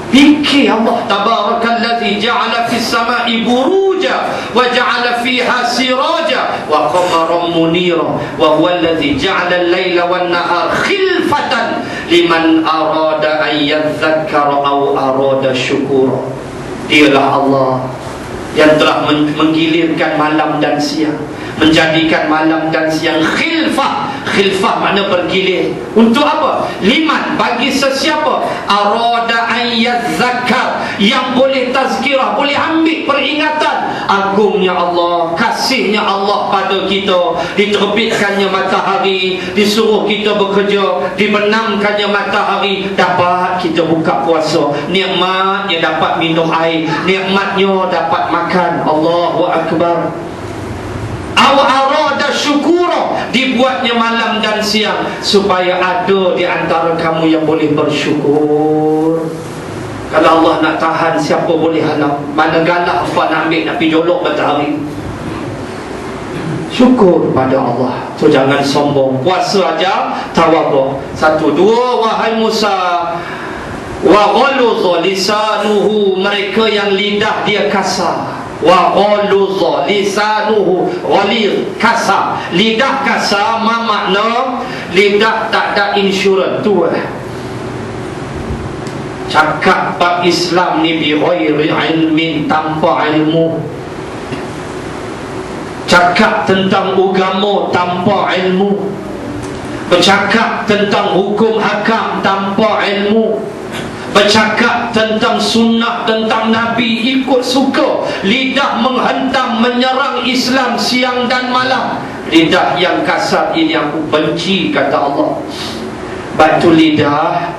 fikir Allah tabarakallazi ja'ala fis sama'i buruja wa ja'ala fiha siraja wa qamaran munira wa huwa allazi ja'ala al-laila wan nahara khilfatan liman arada an yadhakkara aw arada syukura. Dialah Allah yang telah menggilirkan malam dan siang, menjadikan malam dan siang khilfah. Khilfah makna bergilir. Untuk apa? Liman, bagi sesiapa arada an yadzakkar, yang boleh tazkirah, boleh ambil peringatan agungnya Allah, kasihnya Allah pada kita. Diterbitkannya matahari, disuruh kita bekerja, dibenamkannya matahari, dapat kita buka puasa. Nikmatnya dapat minum air, nikmatnya dapat makan. Allahu Akbar. Arada syukura, dibuatnya malam dan siang supaya ada di antara kamu yang boleh bersyukur. Kalau Allah nak tahan, siapa boleh halang? Mana galak apa nak ambil, nak pergi jolok matahari. Syukur pada Allah. So jangan sombong. Puasa aja tawaduk. 1, 2, wahai Musa, wa ghaludha lisanuhu, mereka yang lidah dia kasar. Wa ghaludha lisanuhu, ghalidh kasar. Lidah kasar makna lidah tak ada insurans tu lah. Cakap bab Islam ni bi ghairi ilmin, tanpa ilmu. Cakap tentang agama tanpa ilmu. bercakap tentang hukum hakam tanpa ilmu, bercakap tentang sunnah, tentang Nabi, ikut suka. Lidah menghentam menyerang Islam siang dan malam. Lidah yang kasar ini aku benci, kata Allah. Batu lidah,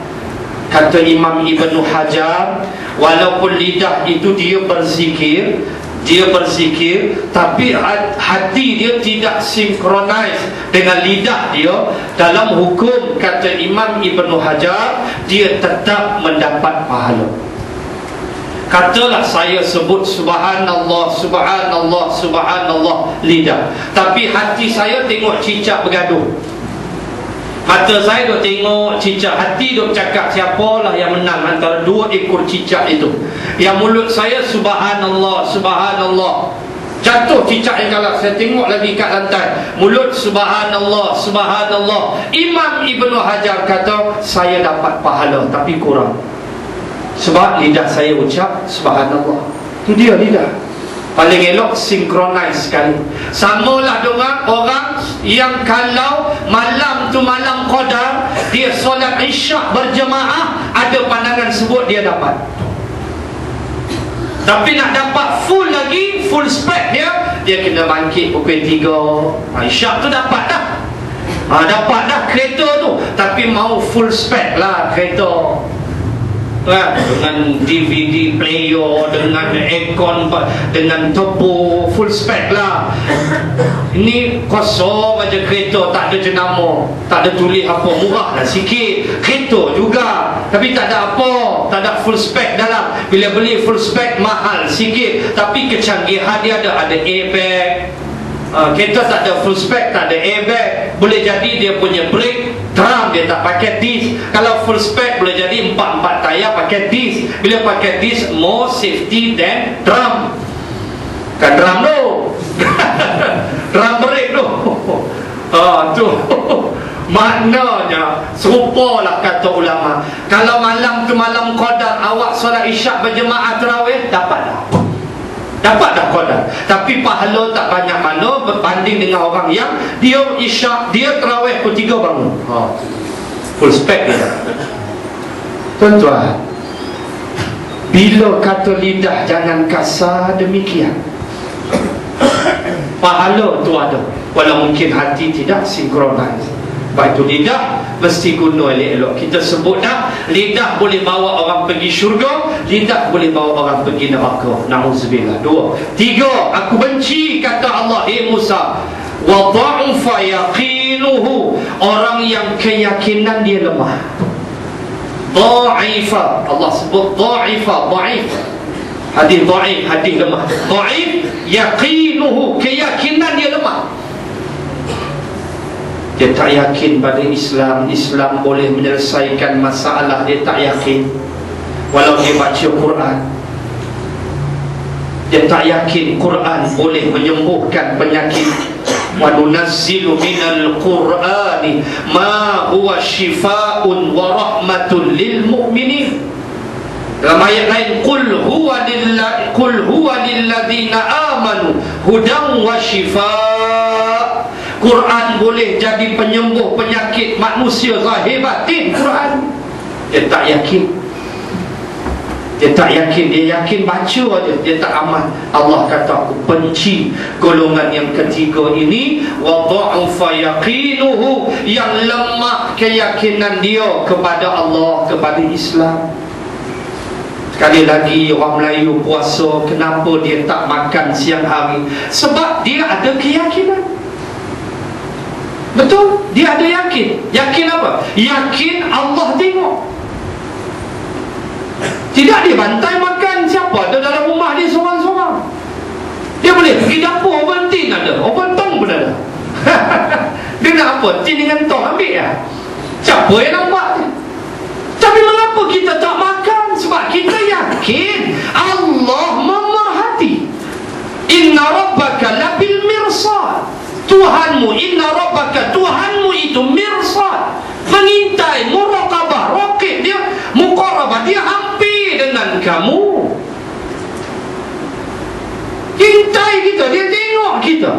kata Imam Ibn Hajar, walaupun lidah itu dia berzikir, tapi hati dia tidak sinkronis dengan lidah dia. Dalam hukum, kata Imam Ibn Hajar, dia tetap mendapat pahala. Katalah saya sebut subhanallah, subhanallah, subhanallah lidah, tapi hati saya tengok cicak bergaduh. Mata saya duk tengok cicak, hati duk cakap siapalah yang menang antara dua ekor cicak itu. Yang mulut saya subhanallah, subhanallah. Jatuh cicak yang kalah, saya tengok lagi kat lantai, mulut subhanallah, subhanallah. Imam Ibn Hajar kata saya dapat pahala tapi kurang, sebab lidah saya ucap subhanallah. Itu dia lidah. Paling elok sinkronis sekali. Samalah dengan orang yang kalau malam tu malam qadar, dia solat isyak berjemaah, ada pandangan sebut dia dapat. Tapi nak dapat full lagi, full spek dia kena bangkit pukul 3. Isyak tu dapat dah. Dapat dah kereta tu, tapi mau full spek lah kereta. Dengan DVD player, dengan aircon, dengan turbo, full spec lah. Ini kosong aja kereta, tak ada jenama, tak ada tulis apa, murah lah sikit. Kereta juga, tapi tak ada apa, tak ada full spec dalam. Bila beli full spec mahal sikit, tapi kecanggihan dia ada airbag. Kereta tak ada full spec, tak ada airbag, boleh jadi dia punya brake drum dia tak pakai disc. Kalau full spec boleh jadi 4 tayar pakai disc. Bila pakai disc, more safety than drum. Kan drum tu drum brake tu. Tu maknanya serupalah kata ulama. Kalau malam tu malam qadar, awak solat isyak berjemaah tarawih, dapat dah qadar, tapi pahala tak banyak mana berbanding dengan orang yang dia isyak, dia tarawih pukul 3 bangun. Full spec dia. Tuan-tuan, bila kata lidah jangan kasar demikian, pahala tu ada, walau mungkin hati tidak sinkronis. Baik tu lidah mesti guna elok-elok. Kita sebut dah, lidah boleh bawa orang pergi syurga, lidah boleh bawa orang pergi neraka. Na'udzubillah. 2. 3. Aku benci, kata Allah, Musa, wa dha'ufa yaqinuhu, orang yang keyakinan dia lemah. Dha'ifa, Allah sebut dha'ifa, dha'if. Hadis dha'if, hadis lemah. Dha'if yaqinuhu, keyakinan dia lemah. Dia tak yakin pada Islam, Islam boleh menyelesaikan masalah, dia tak yakin. Walau dia baca Quran, dia tak yakin Quran boleh menyembuhkan penyakit. Wa nunazzilu minal Qur'ani ma huwa shifaa'un wa rahmatun lil mu'minin. Dalam ayat lain, qul huwa lilladzina amanu hudan wa shifaa'. Quran boleh jadi penyembuh penyakit manusia zahir batin. Quran dia tak yakin, dia yakin baca aja, dia tak amal. Allah kata aku benci golongan yang ketiga ini. Wa dha'ufa yaqinuhu, yang lemah keyakinan dia kepada Allah, kepada Islam. Sekali lagi, orang Melayu puasa, kenapa dia tak makan siang hari? Sebab dia ada keyakinan. Betul, dia ada yakin. Yakin apa? Yakin Allah tengok. Tidak dia bantai makan siapa ada dalam rumah dia seorang-seorang. Dia boleh pergi dapur, Ovaltine ada, Ovaltine pun ada. Dia nak apa? Tin dengan tong ambil ya. Siapa yang nampak dia? Tapi mengapa kita tak makan? Sebab kita yakin Allah memerhati. Inna rabbaka labil mirsad. Tuhanmu, inna rabbaka, Tuhanmu itu mirsad, mengintai, muraqabah, raqib dia, muqarabah, dia hampir dengan kamu. Intai kita, dia tengok kita.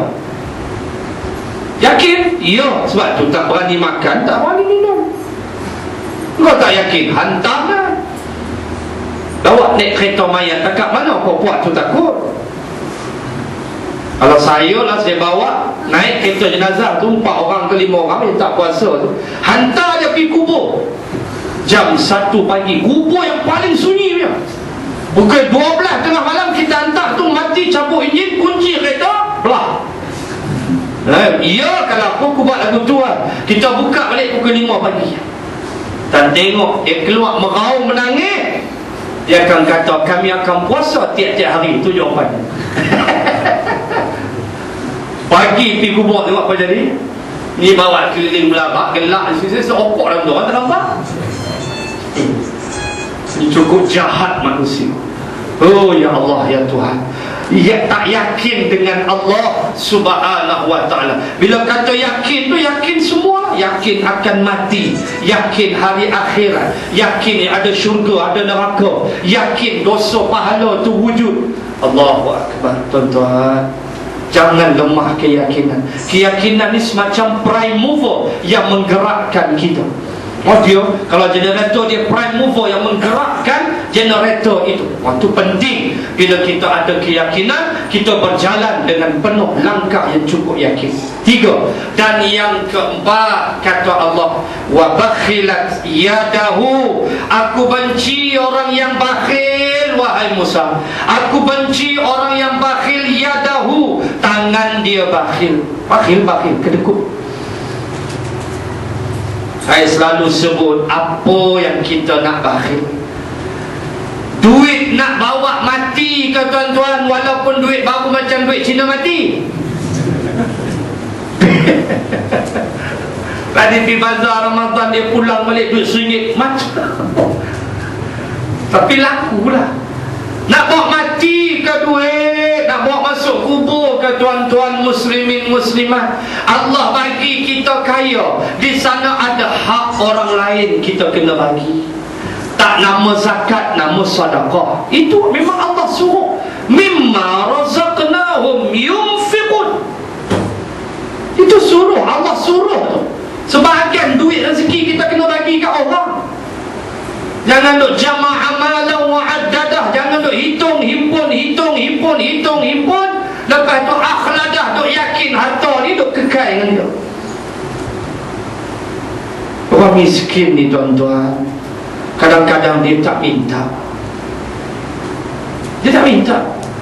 Yakin? Ya, sebab tu tak berani makan, tak berani minum. Kau tak yakin, hantarlah. Bawa naik kereta mayat, dekat mana kau buat tu takut? Kalau saya lah, saya bawa naik kereta jenazah tu 4 orang ke 5 orang yang tak puasa tu, hantar je pergi kubur jam 1 pagi, kubur yang paling sunyi punya. Pukul 12 tengah malam kita hantar tu, mati, cabut enjin, kunci kereta, belah. Ya, kalau aku buat lagu tu lah, kita buka balik pukul 5 pagi dan tengok dia keluar meraung menangis. Dia akan kata kami akan puasa tiap-tiap hari 7 pagi. Pagi pergi kubur tengok apa jadi. Ni bawa keliling belakang, gelak seokok dalam tu, orang tak nampak. Ini cukup jahat manusia. Oh ya Allah, ya Tuhan, ya, tak yakin dengan Allah Subhanahu wa ta'ala. Bila kata yakin tu, yakin semua. Yakin akan mati, yakin hari akhirat, yakin ada syurga, ada neraka, yakin dosa pahala tu wujud. Allahu Akbar. Tuan-tuan, jangan lemah keyakinan. Keyakinan ni semacam prime mover yang menggerakkan kita. Dia, kalau generator dia prime mover yang menggerakkan generator itu. Waktu penting bila kita ada keyakinan, kita berjalan dengan penuh langkah yang cukup yakin. 3. Dan yang keempat, kata Allah, wa bakhilat yadahu, aku benci orang yang bakhil, wahai Musa. Aku benci orang yang bakhil, yadahu, tangan dia bakhil. Bakhil, kedekut. Saya selalu sebut, apa yang kita nak bakhil? Duit nak bawa mati ke tuan-tuan, walaupun duit baru macam duit Cina mati. Tadi pergi bazar Ramadan, dia pulang balik duit RM1 macam. Tapi lakulah. Nak bawa mati ke duit, nak bawa masuk kubur ke tuan-tuan muslimin muslimat. Allah bagi kita kaya, di sana ada hak orang lain kita kena bagi. Tak nama zakat, nama sedekah. Itu memang Allah suruh. Mimma razaqnahum yunfiqun. Itu suruh, Allah suruh tu. Sebahagian duit rezeki kita kena bagi ke orang. Jangan duk jama' amalan wa addadah. Jangan duk hitung, himpun. Lepas tu akhladah, duk yakin harta ni duk kekal dengan dia. Orang miskin ni tuan-tuan, kadang-kadang dia tak minta.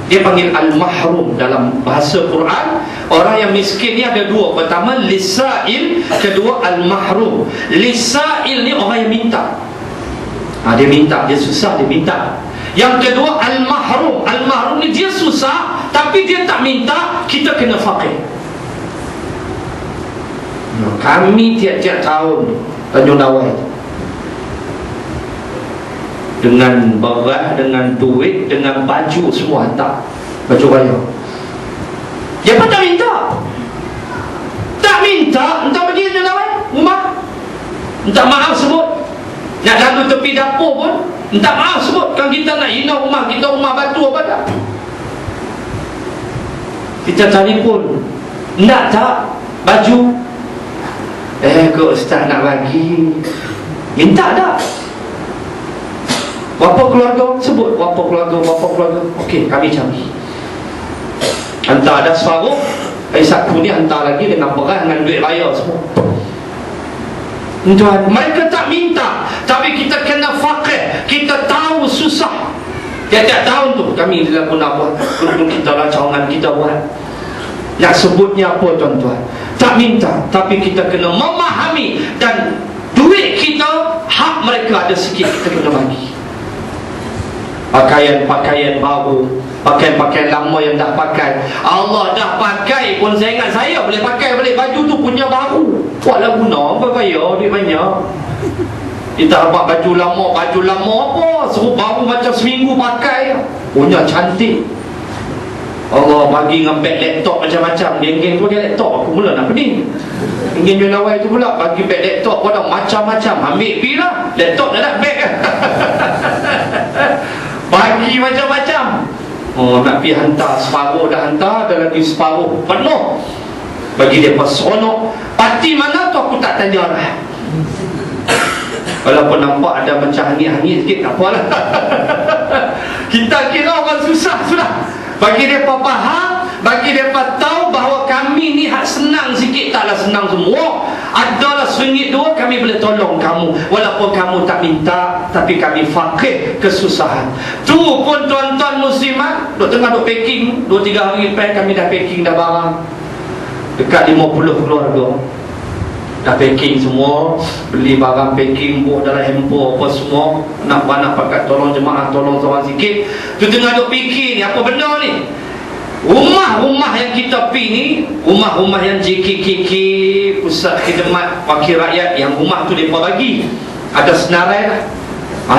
Dia panggil al-mahrum dalam bahasa Quran. Orang yang miskin ni ada 2. Pertama lisail, kedua al-mahrum. Lisail ni orang yang minta. Dia minta, dia susah, dia minta. Yang kedua al-mahrum. Al-mahrum ni dia susah tapi dia tak minta, kita kena fakir. Kami tiap-tiap tahun Tanjung Dawai, dengan beras, dengan duit, dengan baju semua hantar. Baju raya. Dia pun tak minta. Entah pergi Tanjung Dawai rumah, entah maaf sebut. Nak lalu tepi dapur pun minta maaf sebut. Kan kita nak hina rumah kita, rumah batu apa tak. Kita telefon, nak tak baju? Kau ustaz nak bagi. Minta tak? Berapa keluarga? Sebut berapa keluarga. Okey, kami cari. Hantar ada separuh, satu ni hantar lagi dengan beras, dengan duit raya semua. Tuan, mereka tak minta, tapi kita kena fakir. Kita tahu susah. Tiap-tiap tahun tu kami dalam pun buat, kita rancangan kita buat. Nak sebutnya apa tuan-tuan? Tak minta, tapi kita kena memahami. Dan duit kita, hak mereka ada sikit, kita kena bagi. Pakaian baru, pakaian lama yang dah pakai, Allah dah pakai pun saya ingat saya boleh pakai balik baju tu punya baru. Buatlah guna, apa kaya duit banyak. Kita dapat baju lama apa, suruh baru macam seminggu pakai, punya cantik. Allah bagi dengan beg laptop macam-macam. Geng-geng tu pakai laptop, aku mula nak pening. Geng jual lawai tu pula bagi beg laptop pun macam-macam. Ambil pergi lah, laptop dah nak beg. Bagi macam-macam. Nak pergi hantar, separuh dah hantar, ada lagi separuh penuh. Bagi dia seronok. hati mana tu aku tak tanya lah. Walaupun nampak ada macam hangit-hangit sikit, tak apalah. Kita kira orang susah sudah. Bagi mereka faham, bagi mereka tahu bahawa kami ni hak senang sikit, taklah senang semua. Adalah RM1 2 kami boleh tolong kamu, walaupun kamu tak minta, tapi kami fakir kesusahan. Tu pun tuan-tuan muslimat, duk tengah duk packing 2-3 hari lepas kami dah packing dah barang. Dekat 50 keluarga dah packing semua, beli barang packing, buat dalam hamper apa semua, nak pakat tolong jemaah, tolong seorang sikit. Tu tengah duk fikir ni, apa benda ni? Rumah-rumah yang kita pergi ni, rumah-rumah yang JKKK, Pusat Khidmat Wakil Rakyat, yang rumah tu mereka bagi ada senarai lah.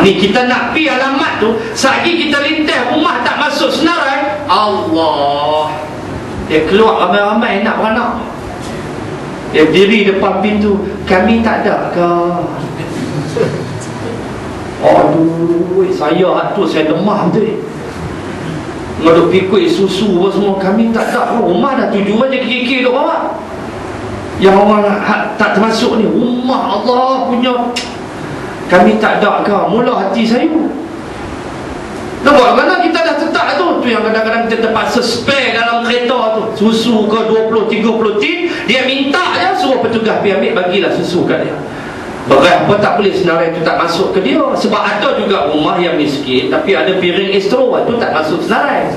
Ni kita nak pergi alamat tu, sehari kita lintas rumah tak masuk senarai, Allah, dia keluar ramai-ramai nak beranak. Dia diri depan pintu, kami tak ada ke? Aduh, saya tu saya lemah tu. Ngaduk pikul susu apa semua, kami tak ada. Rumah dah 7 aja kiki duk bawa. Yang orang tak termasuk ni, rumah Allah punya, kami tak ada ke? Mula hati saya. Nampak mana kita dah tetap tu. Tu yang kadang-kadang kita terpaksa spare dalam kereta tu, susu ke 20-30 tin, dia minta je, suruh petugas pergi ambil, bagilah susu kat dia. Berat apa tak boleh senarai tu tak masuk ke dia. Sebab ada juga rumah yang miskin tapi ada piring estro, tu tak masuk senarai.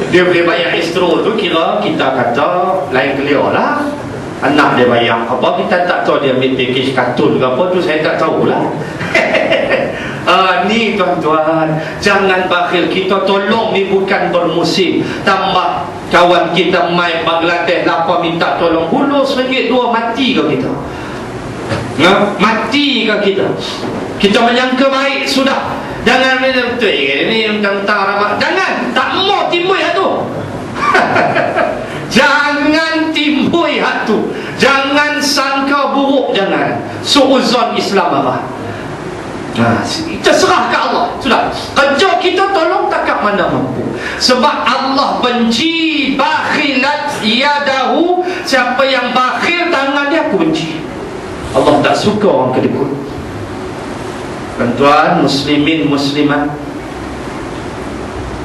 Dia boleh bayar estro tu, kira kita kata lain clear lah. Anak dia bayar apa, kita tak tahu dia ambil package kartun ke apa, tu saya tak tahulah. Ni tuan-tuan, jangan bakhil. Kita tolong ni bukan bermusim. Tambah kawan kita mai Bangladesh lapar minta tolong, hulus RM1 2, mati ke kita? Mati ke kita? Kita menyangka baik sudah. Jangan betul ini tentang ramah. Jangan, tak mau timbul hak tu. Jangan timbul hak tu. Jangan sangka buruk, jangan. Suuzon Islam apa? Kita serah ke Allah. Sudah, kerja kita tolong takkan mana mampu. Sebab Allah benci bakhilat yadahu. Siapa yang bakhil, tangan dia aku benci. Allah tak suka orang kedekut. Tuan-tuan muslimin muslimat,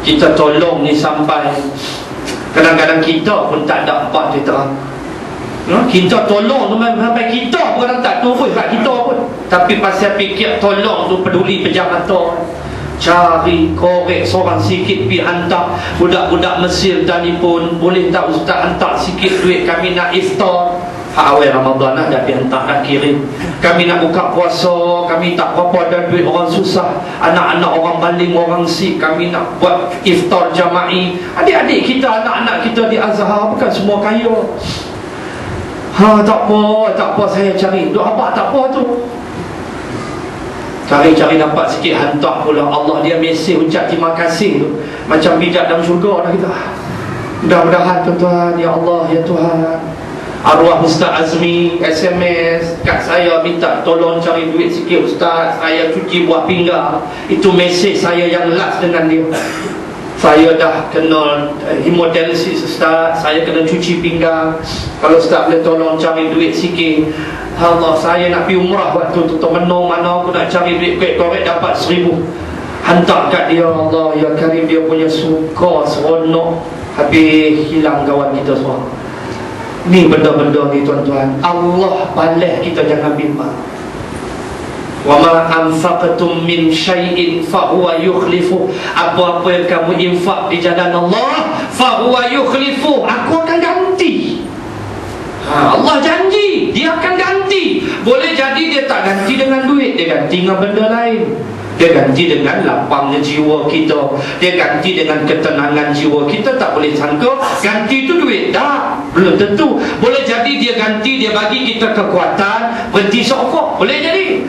kita tolong ni sampai kadang-kadang kita pun tak ada empat cerita. Kita tolong tu sampai kita pun tak turun kat kita pun. Tapi pasal fikir tolong tu peduli pejam mata, cari korek seorang sikit pergi hantar budak-budak Mesir telefon, boleh tak ustaz hantar sikit duit, kami nak iftar. Awal Ramadan dah pergi hantar, dah kirim. Kami nak buka puasa, kami tak apa-apa ada duit orang susah, anak-anak orang baling, orang sik, kami nak buat iftar jama'i. Adik-adik kita, anak-anak kita di Azhar bukan semua kaya. Tak apa saya cari. Duk apa tak apa tu. Cari-cari dapat sikit, hantar pula. Allah dia mesej ucap terima kasih tu. Macam bijak dalam syurga dah kita. Mudah-mudahan tuan-tuan, ya Allah, ya Tuhan, arwah Ustaz Azmi SMS kat saya minta tolong cari duit sikit Ustaz, saya cuci buah pinggang. Itu mesej saya yang last dengan dia. Saya dah kena hemodialisis Ustaz, saya kena cuci pinggang. Kalau Ustaz boleh tolong cari duit sikit. Allah, saya nak pergi umrah waktu tu, menung mana aku nak cari duit korek dapat 1,000. Hantar kat dia. Allah ya Karim, dia punya suka seronok. Habis hilang kawan kita semua. Ni benda-benda ni tuan-tuan, Allah balas kita jangan bimbang. Wa ma anfaqtum min syai'in fa huwa yukhlifu. Apa-apa yang kamu infak di jalan Allah, fa huwa yukhlifu, aku akan ganti. Allah janji dia akan ganti. Boleh jadi dia tak ganti dengan duit, dia ganti dengan benda lain. Dia ganti dengan lapangnya jiwa kita, dia ganti dengan ketenangan jiwa kita. Tak boleh sangka ganti itu duit, tak, belum tentu. Boleh jadi dia ganti, dia bagi kita kekuatan berhenti sokok, boleh jadi.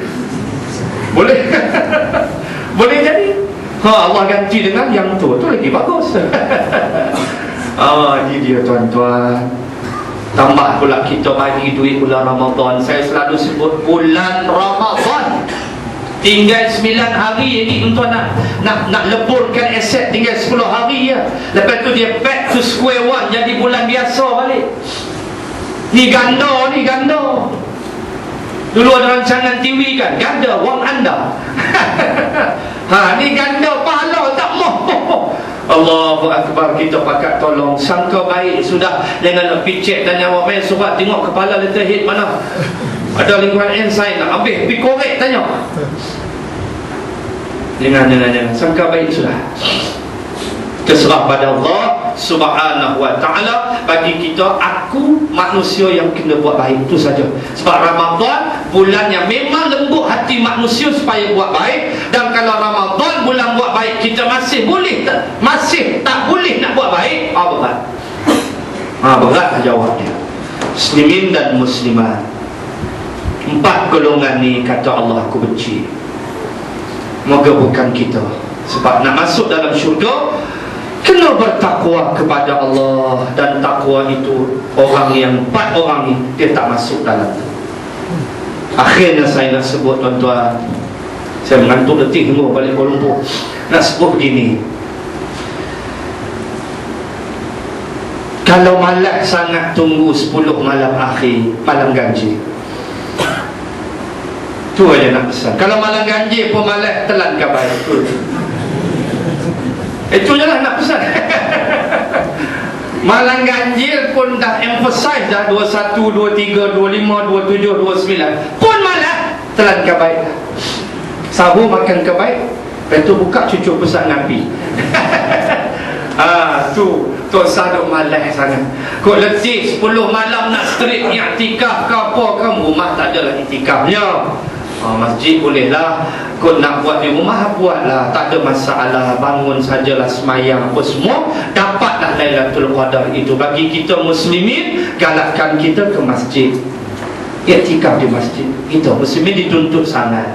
Boleh. Boleh jadi. Allah ganti dengan yang tu lagi bagus. Ini dia tuan-tuan. Tambah pula kita bagi duit bulan Ramadan. Saya selalu sebut bulan Ramadan, tinggal 9 hari ini tuan-tuan, nak leburkan aset, tinggal 10 hari je. Lepas tu dia back to square one, jadi bulan biasa balik. Ni ganda. Dulu ada rancangan TV kan, ganda wang anda. Ni ganda pahala tak mau. Allahu Akbar, kita pakat tolong. Sangka baik sudah, jangan nak picit tanya awak main surat tengok kepala letterhead mana. Ada lingkungan ensign nak habis, pergi korek tanya. Jangan. Sangka baik sudah. Terserah pada Allah Subhanahu wa ta'ala. Bagi kita, aku manusia yang kena buat baik, itu saja. Sebab Ramadan bulan yang memang lembut hati manusia supaya buat baik. Dan kalau Ramadan bulan buat baik kita masih tak boleh nak buat baik, berat. Berat jawab dia. Muslimin dan muslimat, 4 golongan ni kata Allah aku benci. Moga bukan kita. Sebab nak masuk dalam syurga kena bertakwa kepada Allah. Dan takwa itu orang yang 4 orang ni dia tak masuk dalam tu. Akhirnya saya nak sebut tuan-tuan, saya mengantuk letih tunggu balik Kuala Lumpur. Nak sebut begini, kalau malas sangat tunggu 10 malam akhir, malam ganjil. Tu aja nak pesan. Kalau malam ganjil pun malas, telan kabar itu. Itu je lah nak pesan. Malam ganjil pun dah emphasize dah 21, 23, 25, 27, 29 pun malah telan kebaik. Sahur makan kebaik, lepas tu buka cucuk pesan Nabi. Tu saduk malas sangat. Kau letih 10 malam nak straight i'tikaf ke apa ke, rumah tak adalah i'tikafnya. Masjid bolehlah. Kau nak buat di rumah, buatlah, tak ada masalah. Bangun sajalah, semayang apa semua, dapatlah Lailatul Qadar itu. Bagi kita muslimin, galakkan kita ke masjid, i'tikaf di masjid. Itu muslimin dituntut sangat.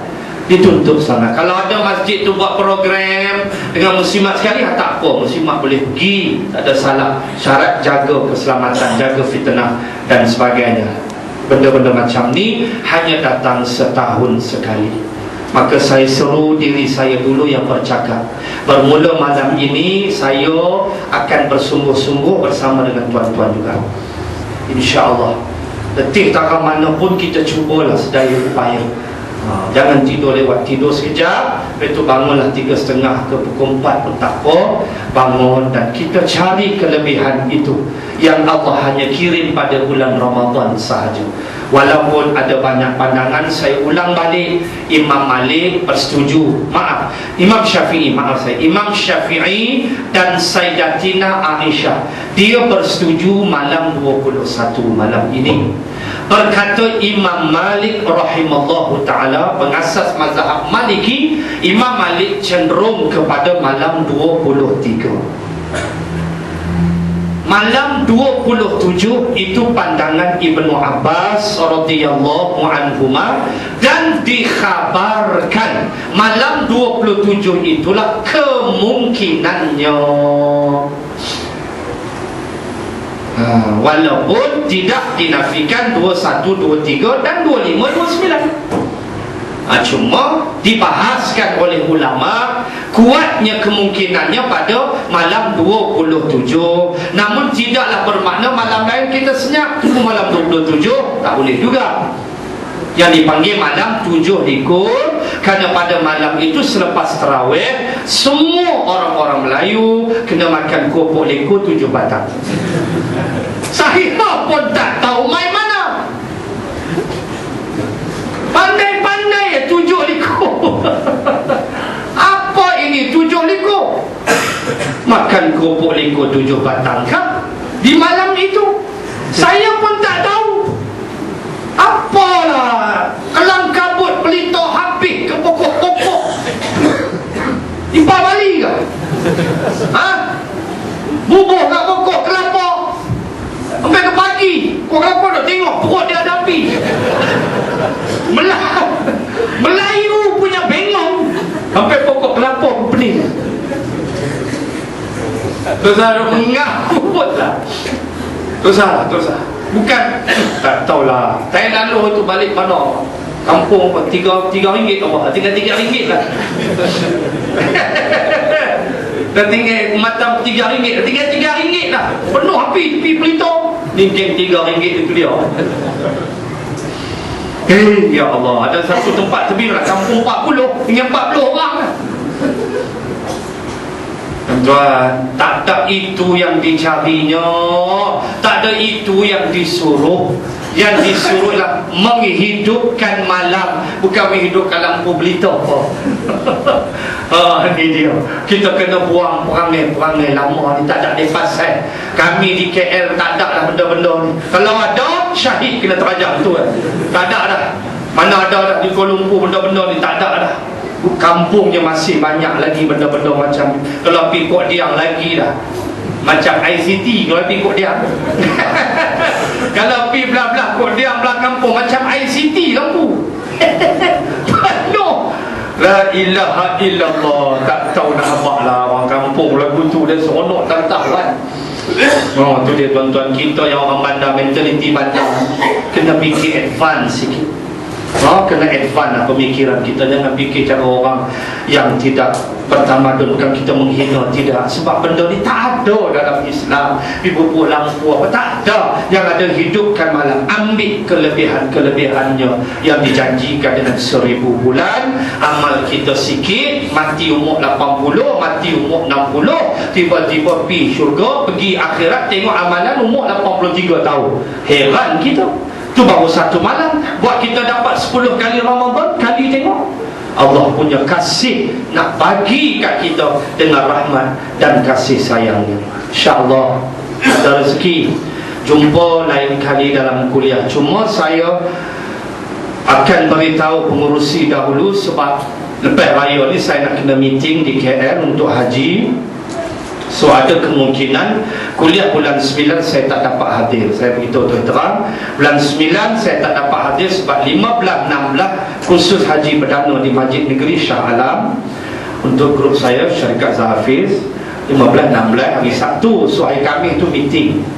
Kalau ada masjid tu buat program dengan muslimat sekali, tak apa, muslimat boleh pergi, tak ada salah. Syarat jaga keselamatan, jaga fitnah dan sebagainya. Benda-benda macam ni hanya datang setahun sekali. Maka saya seru diri saya dulu yang bercakap, bermula malam ini saya akan bersungguh-sungguh bersama dengan tuan-tuan juga, InsyaAllah. Letih takkan mana pun kita cubalah sedaya upaya. Jangan tidur lewat, tidur sekejap, lepas tu bangunlah 3.30 ke pukul 4 pun tak apa. Bangun dan kita cari kelebihan itu yang Allah hanya kirim pada bulan Ramadan sahaja. Walaupun ada banyak pandangan, saya ulang balik, Imam Malik bersetuju, Imam Syafi'i dan Sayyidatina Aisyah, dia bersetuju malam 21 malam ini. Berkata Imam Malik rahimallahu ta'ala, pengasas mazhab Maliki, Imam Malik cenderung kepada malam 23. Malam 27 itu pandangan Ibnu Abbas radhiyallahu anhuma, dan dikhabarkan malam 27 itulah kemungkinannya. Walaupun tidak dinafikan 21, 23 dan 25, 29. Cuma dibahaskan oleh ulama kuatnya kemungkinannya pada malam 27. Namun tidaklah bermakna malam lain kita senyap tunggu malam 27, tak boleh juga. Yang dipanggil malam 7 likul, kerana pada malam itu selepas tarawih semua orang-orang Melayu kena makan kopok likur 7 batang. Saya pun tak tahu main mana. Pandai-pandai 7 likur. Apa ini 7 likur? Makan kopok likur 7 batang kan di malam itu? Saya pun tak tahu. Apalah, kelam kabut pelita habis ke pokok-pokok di Bali ke? Bubuh kat pokok kelapa sampai ke pagi. Pokok kelapa nak tengok perut dia ada api. Melayu punya bengong sampai pokok kelapa pening. Terus ada mengaku pun lah. Terus lah. Bukan, tak tahulah. Saya lalu tu balik mana? Kampung RM3 apa? RM3 lah. Dah tinggal matang RM3. Tinggal RM3 lah. Penuh api pelita. Ni geng RM3 itu dia. Ya Allah, ada satu tempat tebi nak kampung 40 dengan 40 orang. Tuan, tak ada itu yang dicarinya, tak ada itu yang disuruh. Yang disuruhlah menghidupkan malam, bukan menghidupkan lampu belita apa. Ini dia. Kita kena buang perangai lama ni, tak ada di pasal. Kami di KL tak ada lah benda-benda ni. Kalau ada, syahid kena terajak tu kan. Tak ada dah. Mana ada dah di Kuala Lumpur benda-benda ni, tak ada dah. Kampungnya masih banyak lagi benda-benda macam ni. Kalau pergi Kok Diang lagi dah, macam ICT kalau pergi Kok Diang. Kalau pergi belah-belah Kok Diang belah kampung macam ICT lampu. Penuh. La ilaha illallah. Tak tahu nak apa lah orang kampung lagu tu dia seronok tak tahu kan. Oh tu dia tuan-tuan kita yang orang bandar, mentaliti bandar kena fikir advance sikit. Kena advance lah pemikiran kita. Jangan fikir cara orang yang tidak bertamadun. Bukan kita menghina, tidak. Sebab benda ni tak ada dalam Islam. Bubuk lampu apa, tak ada. Yang ada hidupkan malam. Ambil kelebihan-kelebihannya yang dijanjikan dengan 1000 bulan. Amal kita sikit, mati umur 80, mati umur 60, tiba-tiba pergi syurga, pergi akhirat, tengok amalan umur 83 tahun. Heran kita. Itu baru satu malam buat kita dapat 10 kali Ramadan. Kali tengok Allah punya kasih nak bagi kat kita dengan rahmat dan kasih sayangnya. InsyaAllah ada rezeki jumpa lain kali dalam kuliah. Cuma saya akan beritahu pengurusi dahulu sebab lepas raya ni saya nak kena meeting di KL untuk haji. So ada kemungkinan kuliah bulan 9 saya tak dapat hadir. Saya beritahu terang, bulan 9 saya tak dapat hadir sebab 15-16 khusus haji perdana di Masjid Negeri Shah Alam untuk grup saya Syarikat Zahafiz. 15-16 hari Sabtu. So hari Khamis tu meeting.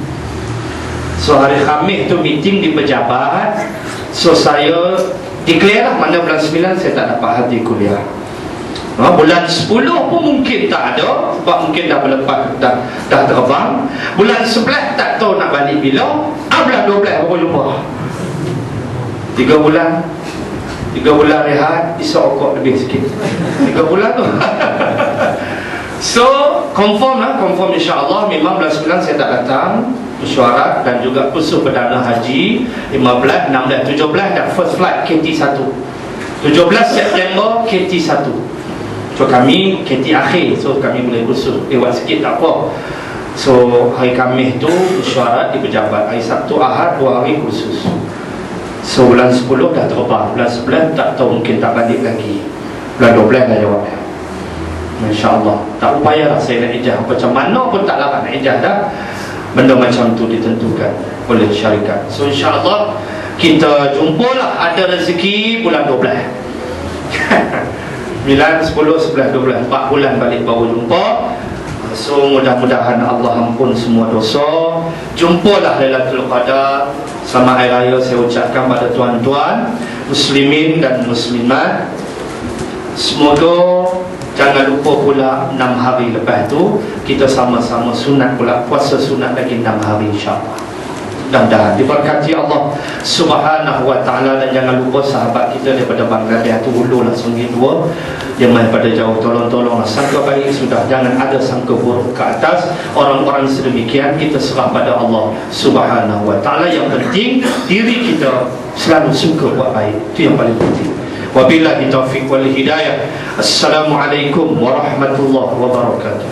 So hari Khamis tu meeting di pejabat. So saya declare lah mana bulan 9 saya tak dapat hadir kuliah. Bulan 10 pun mungkin tak ada sebab mungkin dah berlepas, dah terbang. Bulan 11 tak tahu nak balik bila. Bulan 12 baru jumpa. 3 bulan rehat, isap rokok lebih sikit. 3 bulan tu. So confirm insyaAllah. Memang bulan 9 saya tak datang mesyuarat dan juga kursus perdana haji 15, 16, 17 dan first flight KT1. 17 September KT1. So kami KT akhir, so kami boleh khusus lewat sikit tak apa. So hari Khamis tu mesyuarat di pejabat, hari Sabtu Ahad 2 hari khusus. So bulan 10 dah terbang, bulan 11 tak tahu mungkin tak balik lagi. Bulan 12 dah jawabnya. InsyaAllah. Tak payahlah saya nak ijah, macam mana pun tak larat nak ijah dah. Benda macam tu ditentukan oleh syarikat. So insyaAllah kita jumpalah, ada rezeki bulan 12. 9, 10, 11, 12, 4 bulan balik baru jumpa. So mudah-mudahan Allah ampun semua dosa. Jumpalah Lailatul Qadar. Selamat Hari Raya saya ucapkan pada tuan-tuan muslimin dan muslimat. Semoga jangan lupa pula 6 hari lepas tu kita sama-sama sunat pula, puasa sunat lagi 6 hari insyaAllah. Mudah-mudahan diberkati Allah Subhanahu wa ta'ala. Dan jangan lupa sahabat kita daripada Bangladesh tu hulu lah Sungai 2 yang daripada jauh, tolong-tolonglah sangka baik sudah, jangan ada sangka buruk ke atas orang-orang sedemikian. Kita serah pada Allah Subhanahu wa ta'ala. Yang penting diri kita selalu suka buat baik, itu yang paling penting. Wabillahi taufiq wal hidayah. Assalamualaikum warahmatullahi wabarakatuh.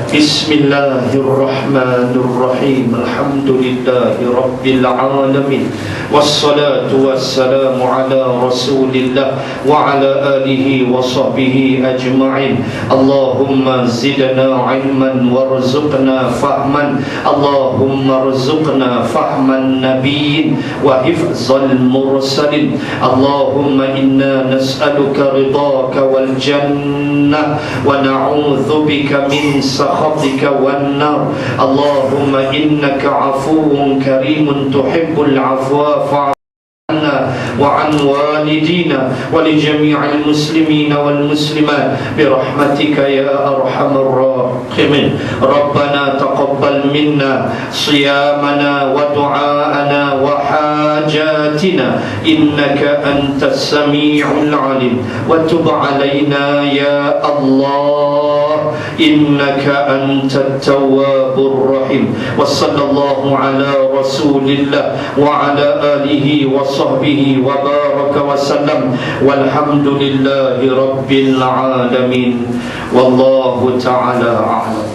Bismillahirrahmanirrahim. Alhamdulillahi rabbil alamin. Wassalatu wassalamu ala rasulillah wa ala alihi wa sahbihi ajma'in. Allahumma zidna ilman warzuqna fahman. Allahumma rzuqna fahman nabiyyin wa hifzal mursalin. Allahumma inna nas'aluka ridaka wal jannah wa na'udzu bika min سخطك والنار. اللهم إنك عفو كريم تحب العفو فاعف وعن والدينا ولجميع المسلمين والمسلمات برحمتك يا أرحم الراحمين. ربنا تقبل منا صيامنا ودعاءنا وحاجاتنا إنك أنت السميع العليم وتب علينا يا الله إنك أنت التواب الرحيم. وصلى الله على رسول الله وعلى آله وصحبه وبارك وسلم والحمد لله رب العالمين والله تعالى أعلم.